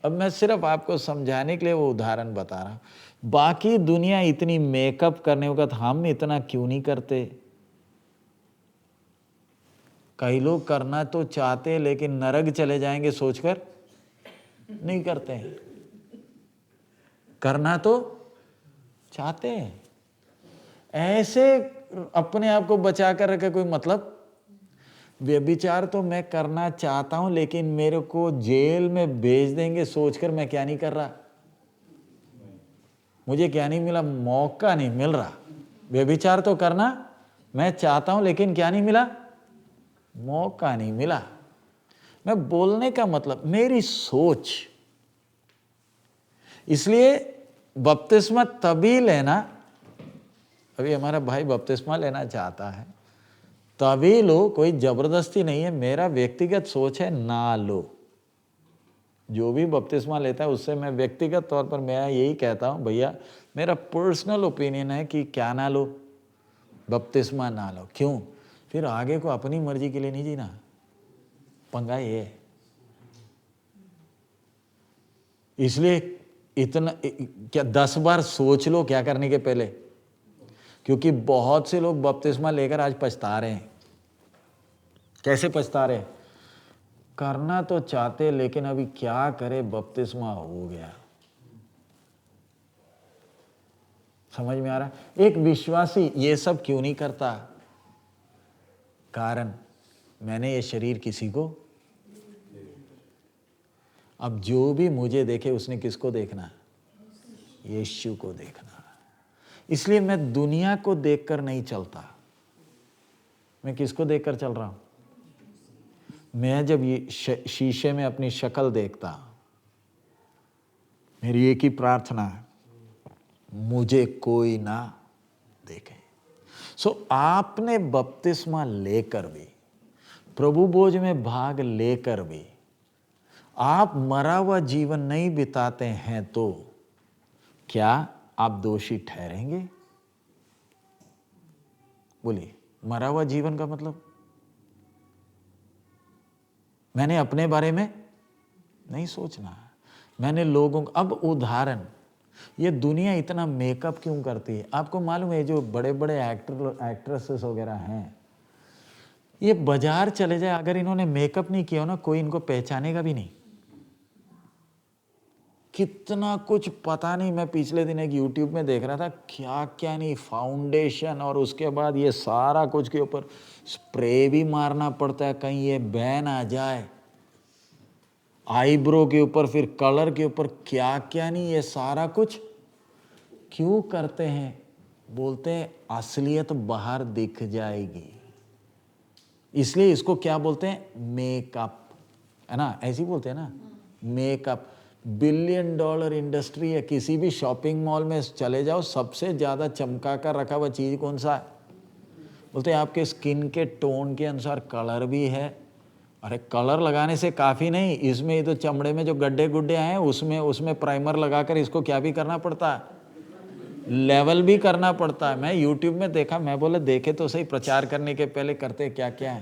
अब मैं सिर्फ आपको समझाने के लिए वो उदाहरण बता रहा हूं। बाकी दुनिया इतनी मेकअप करने होगा तो हम इतना क्यों नहीं करते? कई लोग करना तो चाहते हैं लेकिन नरक चले जाएंगे सोचकर नहीं करते हैं। करना तो चाहते हैं, ऐसे अपने आप को बचा कर रखे कोई मतलब? व्यभिचार तो मैं करना चाहता हूं लेकिन मेरे को जेल में भेज देंगे सोचकर मैं क्या नहीं कर रहा? मुझे क्या नहीं मिला? मौका नहीं मिल रहा। व्यभिचार तो करना मैं चाहता हूं लेकिन क्या नहीं मिला? मौका नहीं मिला। मैं बोलने का मतलब मेरी सोच। इसलिए बपतिस्मा तभी लेना, अभी हमारा भाई बपतिस्मा लेना चाहता है तभी लो, कोई जबरदस्ती नहीं है। मेरा व्यक्तिगत सोच है ना लो। जो भी बपतिस्मा लेता है उससे मैं व्यक्तिगत तौर पर मैं यही कहता हूं, भैया मेरा पर्सनल ओपिनियन है कि क्या ना लो, बपतिस्मा ना लो। क्यों? फिर आगे को अपनी मर्जी के लिए नहीं जीना। पंगा ये है। इसलिए इतना क्या 10 बार सोच लो क्या करने के पहले, क्योंकि बहुत से लोग बपतिस्मा लेकर आज पछता रहे हैं। कैसे पछता रहे? करना तो चाहते लेकिन अभी क्या करे, बपतिस्मा हो गया। समझ में आ रहा है? एक विश्वासी ये सब क्यों नहीं करता? कारण मैंने ये शरीर किसी को, अब जो भी मुझे देखे उसने किसको देखना? यीशु को देखना। इसलिए मैं दुनिया को देखकर नहीं चलता। मैं किसको देखकर चल रहा हूं? मैं जब ये शीशे में अपनी शक्ल देखता, मेरी एक ही प्रार्थना है, मुझे कोई ना देखे। सो आपने बपतिस्मा लेकर भी, प्रभु भोज में भाग लेकर भी आप मरा हुआ जीवन नहीं बिताते हैं तो क्या आप दोषी ठहरेंगे? बोलिए, मरा हुआ जीवन का मतलब? मैंने अपने बारे में नहीं सोचना, मैंने लोगों को। अब उदाहरण, ये दुनिया इतना मेकअप क्यों करती है? आपको मालूम है जो बड़े बड़े एक्ट्रेसेस वगैरह हैं, ये बाजार चले जाए, अगर इन्होंने मेकअप नहीं किया हो ना, कोई इनको पहचानेगा भी नहीं। कितना कुछ पता नहीं। मैं पिछले दिन एक YouTube में देख रहा था, क्या क्या नहीं, फाउंडेशन और उसके बाद ये सारा कुछ के ऊपर स्प्रे भी मारना पड़ता है, कहीं ये बैन आ जाए। आईब्रो के ऊपर, फिर कलर के ऊपर, क्या क्या नहीं, ये सारा कुछ क्यों करते हैं? बोलते हैं असलियत बाहर दिख जाएगी, इसलिए इसको क्या बोलते हैं? मेकअप, है ना? ऐसे ही बोलते हैं ना, मेकअप। $1 बिलियन इंडस्ट्री है। किसी भी शॉपिंग मॉल में चले जाओ, सबसे ज़्यादा चमका कर रखा हुआ चीज़ कौन सा है? बोलते हैं आपके स्किन के टोन के अनुसार कलर भी है। अरे कलर लगाने से काफ़ी नहीं, इसमें ये तो चमड़े में जो गड्ढे गुड्ढे आए हैं उसमें प्राइमर लगाकर इसको क्या भी करना पड़ता है? लेवल भी करना पड़ता है। मैं YouTube में देखा, मैं बोला देखे तो सही, प्रचार करने के पहले करते क्या क्या है।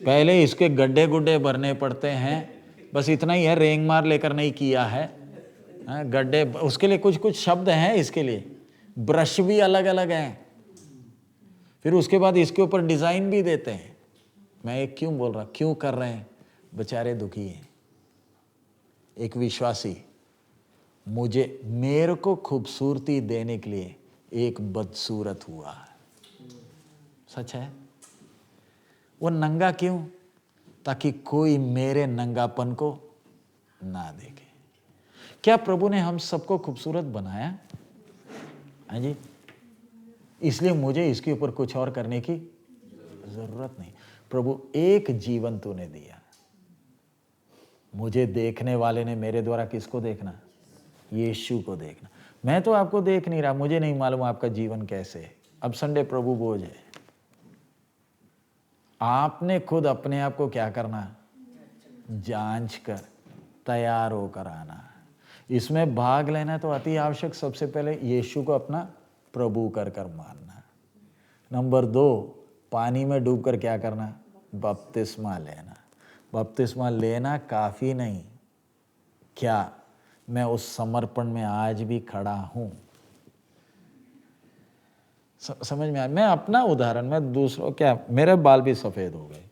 पहले इसके गड्ढे गुड्ढे भरने पड़ते हैं, बस इतना ही है, रेंग मार लेकर नहीं किया है। गड्ढे, उसके लिए कुछ कुछ शब्द हैं, इसके लिए ब्रश भी अलग अलग हैं। फिर उसके बाद इसके ऊपर डिज़ाइन भी देते हैं। मैं एक क्यों बोल रहा, क्यों कर रहे हैं? बेचारे दुखी हैं। एक विश्वासी मेरे को खूबसूरती देने के लिए एक बदसूरत हुआ है। सच है। वो नंगा क्यों? ताकि कोई मेरे नंगापन को ना देखे। क्या प्रभु ने हम सबको खूबसूरत बनाया? हाँ जी। इसलिए मुझे इसके ऊपर कुछ और करने की जरूरत नहीं। प्रभु एक जीवन तूने दिया, मुझे देखने वाले ने मेरे द्वारा किसको देखना? यीशु को देखना। मैं तो आपको देख नहीं रहा, मुझे नहीं मालूम आपका जीवन कैसे है। अब संडे प्रभु बोझ है, आपने खुद अपने आप को क्या करना? जांच कर तैयार होकर आना। इसमें भाग लेना तो अति आवश्यक, सबसे पहले यीशु को अपना प्रभु कर कर मानना। नंबर 2, पानी में डूबकर क्या करना? बपतिस्मा लेना। बपतिस्मा लेना काफ़ी नहीं, क्या मैं उस समर्पण में आज भी खड़ा हूँ? समझ में आया? मैं अपना उदाहरण, मैं दूसरों क्या, मेरे बाल भी सफ़ेद हो गए,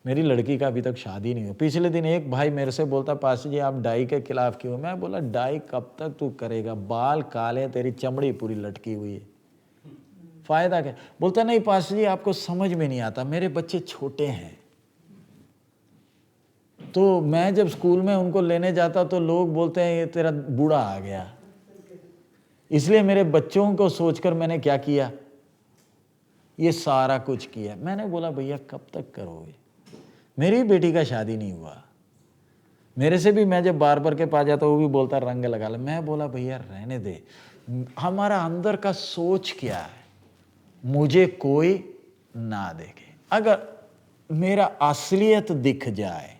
मेरी लड़की का अभी तक शादी नहीं हुई। पिछले दिन एक भाई मेरे से बोलता, पास्टर जी आप डाई के खिलाफ क्यों? मैं बोला डाई कब तक तू करेगा, बाल काले, तेरी चमड़ी पूरी लटकी हुई है, फायदा क्या? बोलता नहीं पास्टर जी आपको समझ में नहीं आता, मेरे बच्चे छोटे हैं, तो मैं जब स्कूल में उनको लेने जाता तो लोग बोलते हैं ये तेरा बूढ़ा आ गया, इसलिए मेरे बच्चों को सोचकर मैंने क्या किया? ये सारा कुछ किया। मैंने बोला भैया कब तक करोगे? मेरी बेटी का शादी नहीं हुआ, मेरे से भी मैं जब बार्बर के पास जाता वो भी बोलता रंग लगा ले। मैं बोला भैया रहने दे, हमारा अंदर का सोच क्या है? मुझे कोई ना देखे। अगर मेरा असलियत दिख जाए,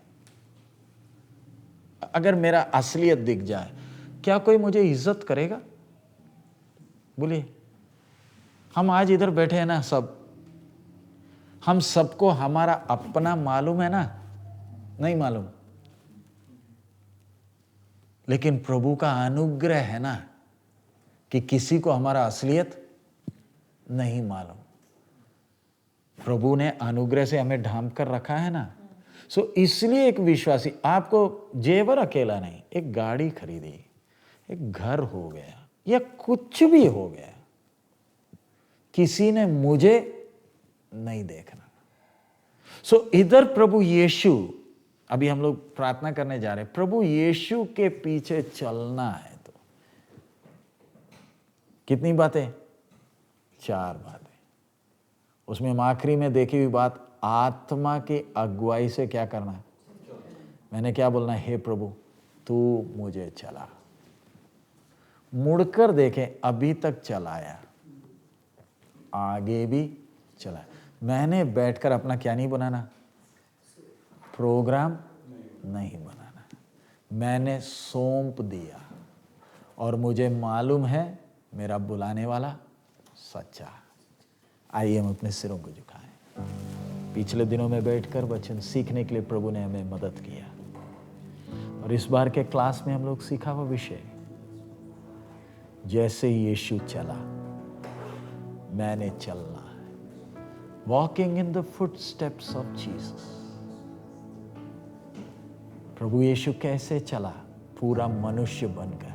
अगर मेरा असलियत दिख जाए, क्या कोई मुझे इज्जत करेगा? बोलिए। हम आज इधर बैठे हैं ना सब, हम सबको हमारा अपना मालूम है ना? नहीं मालूम, लेकिन प्रभु का अनुग्रह है ना कि किसी को हमारा असलियत नहीं मालूम। प्रभु ने अनुग्रह से हमें ढांप कर रखा है ना। इसलिए एक विश्वासी, आपको जेवर अकेला नहीं, एक गाड़ी खरीदी, एक घर हो गया या कुछ भी हो गया, किसी ने मुझे नहीं देखना। इधर प्रभु यीशु, अभी हम लोग प्रार्थना करने जा रहे हैं, प्रभु यीशु के पीछे चलना है तो कितनी बातें? 4 बातें। उसमें हम आखिरी में देखी हुई बात, आत्मा की अगुवाई से क्या करना? मैंने क्या बोलना? हे प्रभु तू मुझे चला। मुड़कर देखें, अभी तक चलाया, आगे भी चलाया। मैंने बैठकर अपना क्या नहीं बनाना? प्रोग्राम नहीं बनाना। मैंने सौंप दिया, और मुझे मालूम है मेरा बुलाने वाला सच्चा। आइए हम अपने सिरों को झुकाएं। पिछले दिनों में बैठकर वचन सीखने के लिए प्रभु ने हमें मदद किया, और इस बार के क्लास में हम लोग सीखा हुआ विषय, जैसे यीशु चला मैंने चलना है। Walking in the footsteps of Jesus. प्रभु यीशु कैसे चला? पूरा मनुष्य बनकर,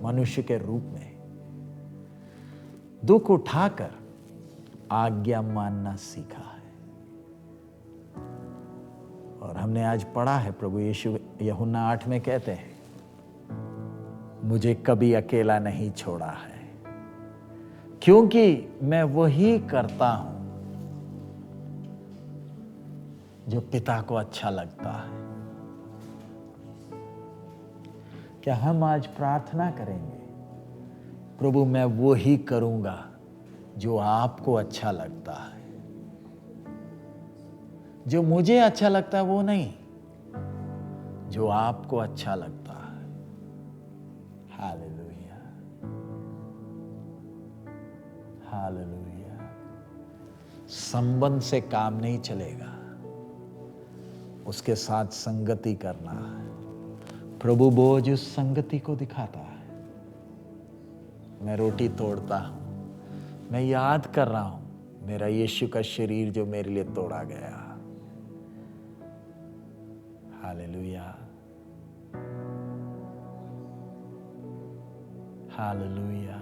मनुष्य के रूप में दुख उठाकर आज्ञा मानना सीखा है। और हमने आज पढ़ा है प्रभु यीशु यूहन्ना 8 में कहते हैं, मुझे कभी अकेला नहीं छोड़ा है, क्योंकि मैं वही करता हूं जो पिता को अच्छा लगता है। क्या हम आज प्रार्थना करेंगे, प्रभु मैं वो ही करूंगा जो आपको अच्छा लगता है, जो मुझे अच्छा लगता है वो नहीं, जो आपको अच्छा लगता है। Hallelujah, hallelujah. संबंध से काम नहीं चलेगा, उसके साथ संगति करना है। प्रभु बोझ उस संगति को दिखाता है। मैं रोटी तोड़ता हूं, मैं याद कर रहा हूं मेरा यीशु का शरीर जो मेरे लिए तोड़ा गया। Hallelujah, hallelujah.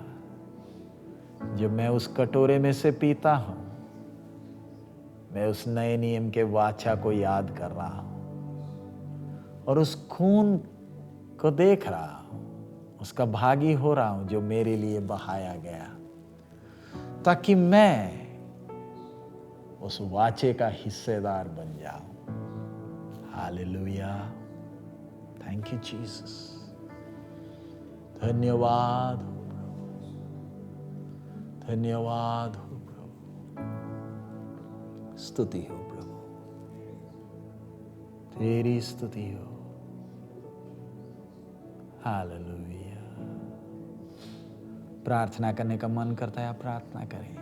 जब मैं उस कटोरे में से पीता हूं, मैं उस नए नियम के वाचा को याद कर रहा हूं और उस खून को देख रहा हूं, उसका भागी हो रहा हूं जो मेरे लिए बहाया गया, ताकि मैं उस वाचे का हिस्सेदार बन जाऊं। Hallelujah, thank you Jesus. धन्यवाद हो प्रभु, धन्यवाद हो प्रभु, स्तुति हो प्रभु, तेरी स्तुति हो। हालेलुया। प्रार्थना करने का मन करता है, आप प्रार्थना करें।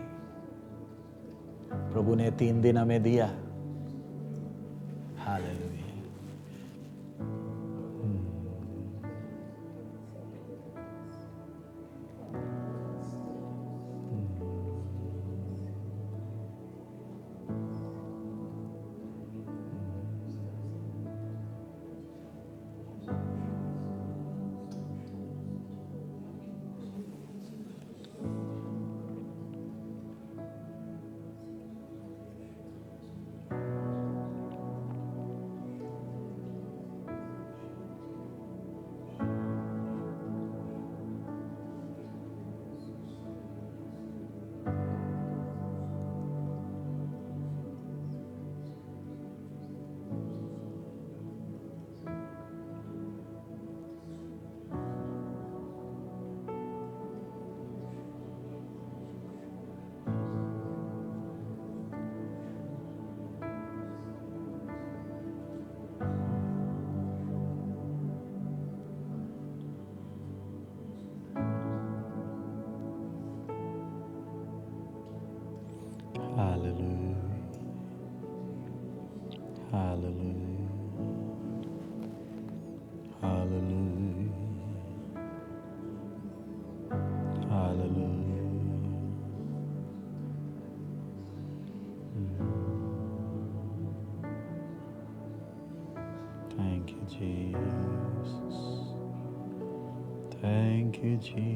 प्रभु ने 3 दिन हमें दिया। Hallelujah. Thank you, Jesus. Thank you, Jesus.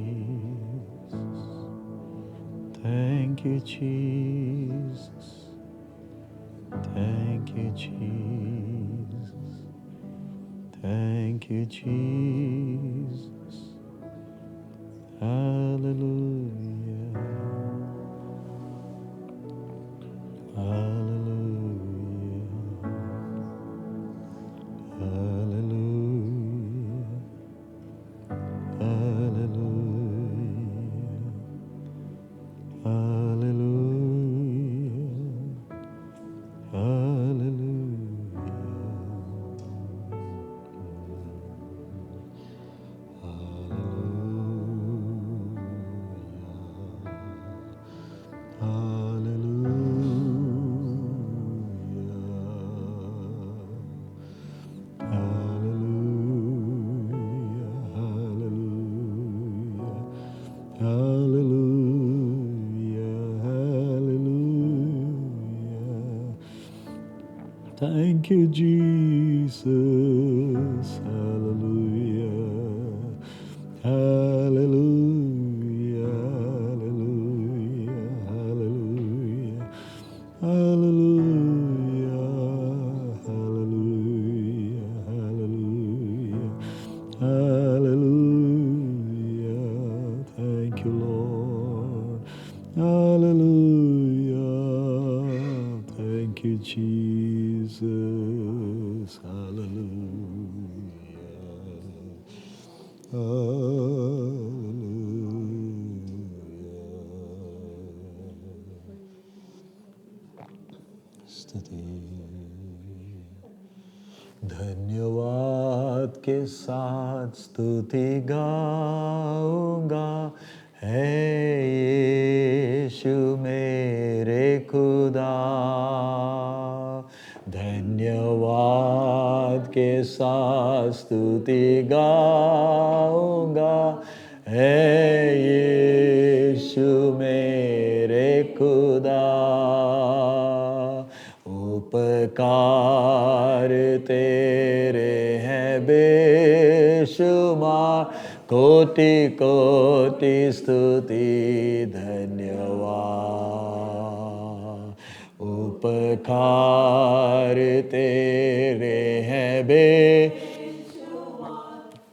Thank you, Jesus. Thank you, Jesus. Thank you, Jesus. Hallelujah. Hallelujah. Hallelujah. Hallelujah. Hallelujah. Hallelujah. Hallelujah. Thank you, Jesus. Hallelujah. Hallelujah. Hallelujah. Hallelujah. Hallelujah. Hallelujah. Hallelujah. Hallelujah. Thank you, Lord. Hallelujah. Thank you, Jesus. Hallelujah. Hallelujah. स्तुति धन्यवाद के साथ स्तुति गाऊंगा, है यीशु मेरे खुदा। धन्यवाद के साथ स्तुति गाऊंगा, है यीशु मेरे खुदा। उपकार तेरे हैं बेशुमार, कोटि कोटि स्तुति धन्यवाद। उपकार तेरे हैं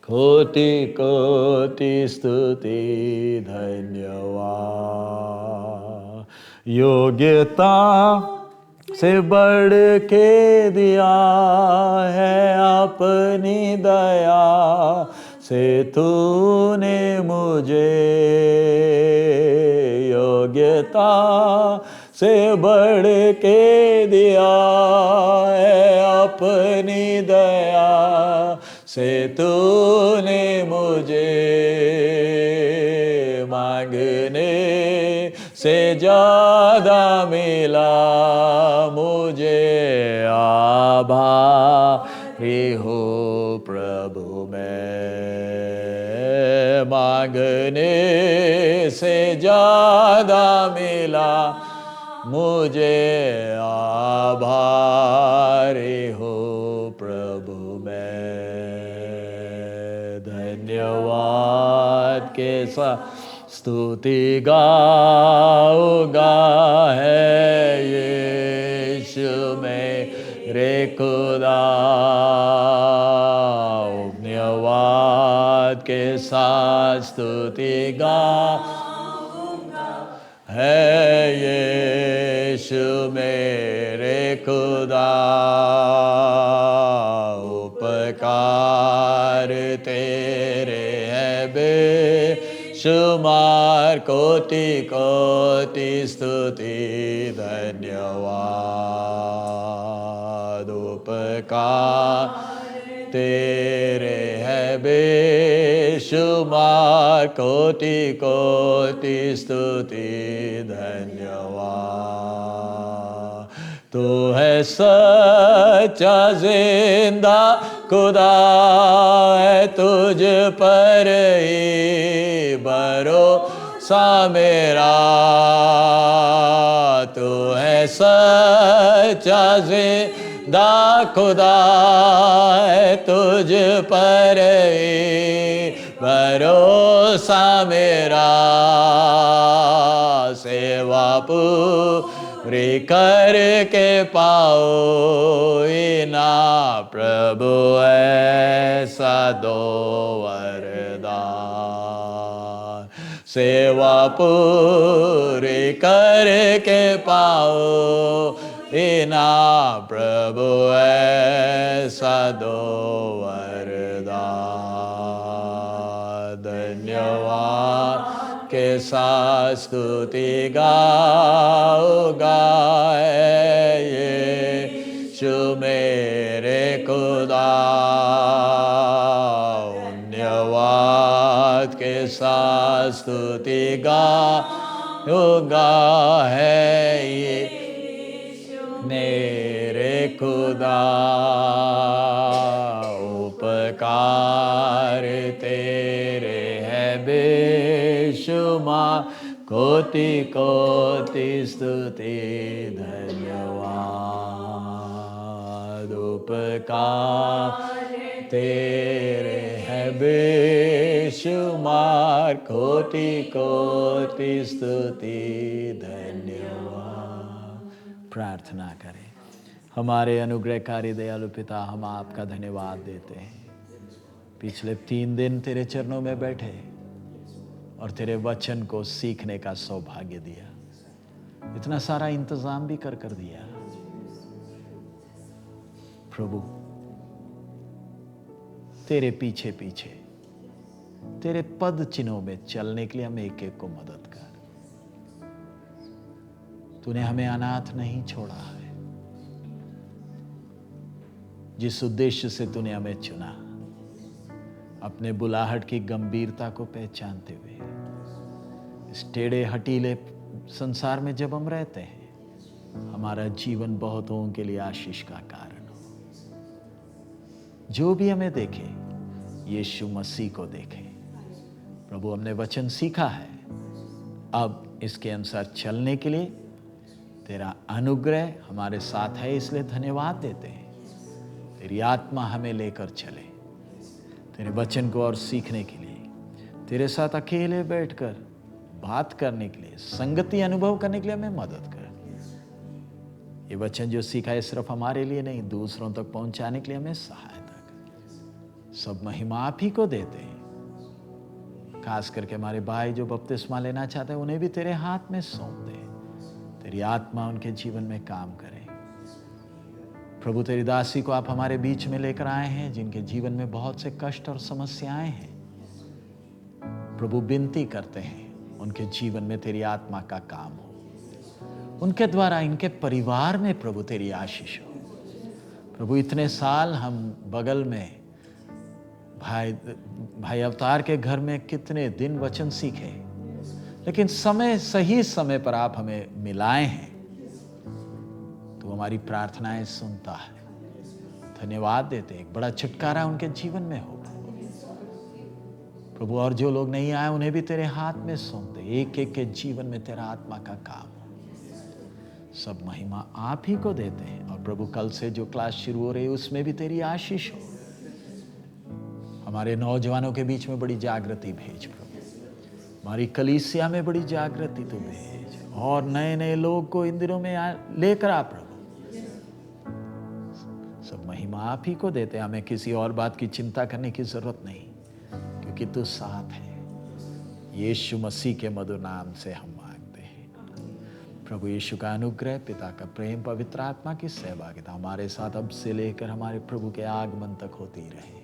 कोटि कोटि स्तुति धन्यवाद। योग्यता से बढ़ के दिया है अपनी दया से तूने मुझे। योग्यता से बढ़ के दिया है अपनी दया से तूने मुझे। मांगने से ज्यादा मिला मुझे, आभारी हो प्रभु मैं। मांगने से ज्यादा मिला मुझे, आभारी हो प्रभु मैं। धन्यवाद के साथ स्तुति गाऊंगा, है यीशु मेरे खुदा। धन्यवाद के साथ स्तुति गाऊंगा, है यीशु मेरे खुदा। उपकार तेरे हैं बेशुमार, कोटि कोटि स्तुति धन्यवाद। उपकार तेरे हैं बेशुमार, कोटि कोटि स्तुति धन्यवाद। तू है सच्चा जिंदा खुदा, है तुझ पर ही भरोसा मेरा। तू है सच्चा जिंदा खुदा, है तुझ पर ही भरोसा मेरा। सेवा पूरी करके पाओ इना प्रभु ऐसा दो वरदान। सेवा पूरी करके पाओ इना प्रभु ऐसा दो वरदान। धन्यवाद के साथ स्तुति गाऊंगा, यीशु मेरे खुदा। धन्यवाद के साथ स्तुति गाऊंगा, है यीशु मेरे खुदा। उपकार तेरे हैं बेशुमार, कोटि कोटि स्तुति धन्यवाद। उपकार तेरे है बेशुमार, कोटि कोटि स्तुति धन्यवाद। प्रार्थना करें। हमारे अनुग्रहकारी दयालु पिता, हम आपका धन्यवाद देते हैं। पिछले 3 दिन तेरे चरणों में बैठे और तेरे वचन को सीखने का सौभाग्य दिया। इतना सारा इंतजाम भी कर दिया प्रभु। तेरे पीछे पीछे तेरे पद चिन्हों में चलने के लिए हमें एक एक को मदद कर। तूने हमें अनाथ नहीं छोड़ा है। जिस उद्देश्य से तूने हमें चुना, अपने बुलाहट की गंभीरता को पहचानते हुए इस टेढ़े हटीले संसार में जब हम रहते हैं, हमारा जीवन बहुतों के लिए आशीष का कारण हो। जो भी हमें देखे यीशु मसीह को देखे। प्रभु, हमने वचन सीखा है, अब इसके अनुसार चलने के लिए तेरा अनुग्रह हमारे साथ है, इसलिए धन्यवाद देते हैं। तेरी आत्मा हमें लेकर चले तेरे वचन को और सीखने के लिए, तेरे साथ अकेले बैठकर बात करने के लिए, संगति अनुभव करने के लिए हमें मदद कर। ये वचन जो सीखा है सिर्फ हमारे लिए नहीं, दूसरों तक पहुंचाने के लिए हमें सहायता कर। सब महिमा आप ही को देते हैं। खास करके हमारे भाई जो बपतिस्मा लेना चाहते हैं, उन्हें भी तेरे हाथ में सौंप दे। तेरी आत्मा उनके जीवन में काम करे। प्रभु, तेरी दासी को आप हमारे बीच में लेकर आए हैं, जिनके जीवन में बहुत से कष्ट और समस्याएं हैं। प्रभु, विनती करते हैं उनके जीवन में तेरी आत्मा का काम हो, उनके द्वारा इनके परिवार में प्रभु तेरी आशीष हो। प्रभु, इतने साल हम बगल में भाई अवतार के घर में कितने दिन वचन सीखे, लेकिन सही समय पर आप हमें मिलाए हैं। तो हमारी प्रार्थनाएं सुनता है। धन्यवाद देते, एक बड़ा छुटकारा उनके जीवन में हो प्रभु। और जो लोग नहीं आए उन्हें भी तेरे हाथ में सौंप दे। एक एक के जीवन में तेरा आत्मा का काम हो। सब महिमा आप ही को देते हैं। और प्रभु, कल से जो क्लास शुरू हो रही है उसमें भी तेरी आशीष हो। हमारे नौजवानों के बीच में बड़ी जागृति भेज प्रभु। हमारी कलीसिया में बड़ी जागृति तो भेज, और नए नए लोग को इन दिनों में लेकर आ प्रभु। सब महिमा आप ही को देते हैं। हमें किसी और बात की चिंता करने की जरूरत नहीं, क्योंकि तू साथ है। यीशु मसीह के मधुर नाम से हम मांगते हैं। प्रभु यीशु का अनुग्रह, पिता का प्रेम, पवित्र आत्मा की सहभागिता हमारे साथ अब से लेकर हमारे प्रभु के आगमन तक होती रहे।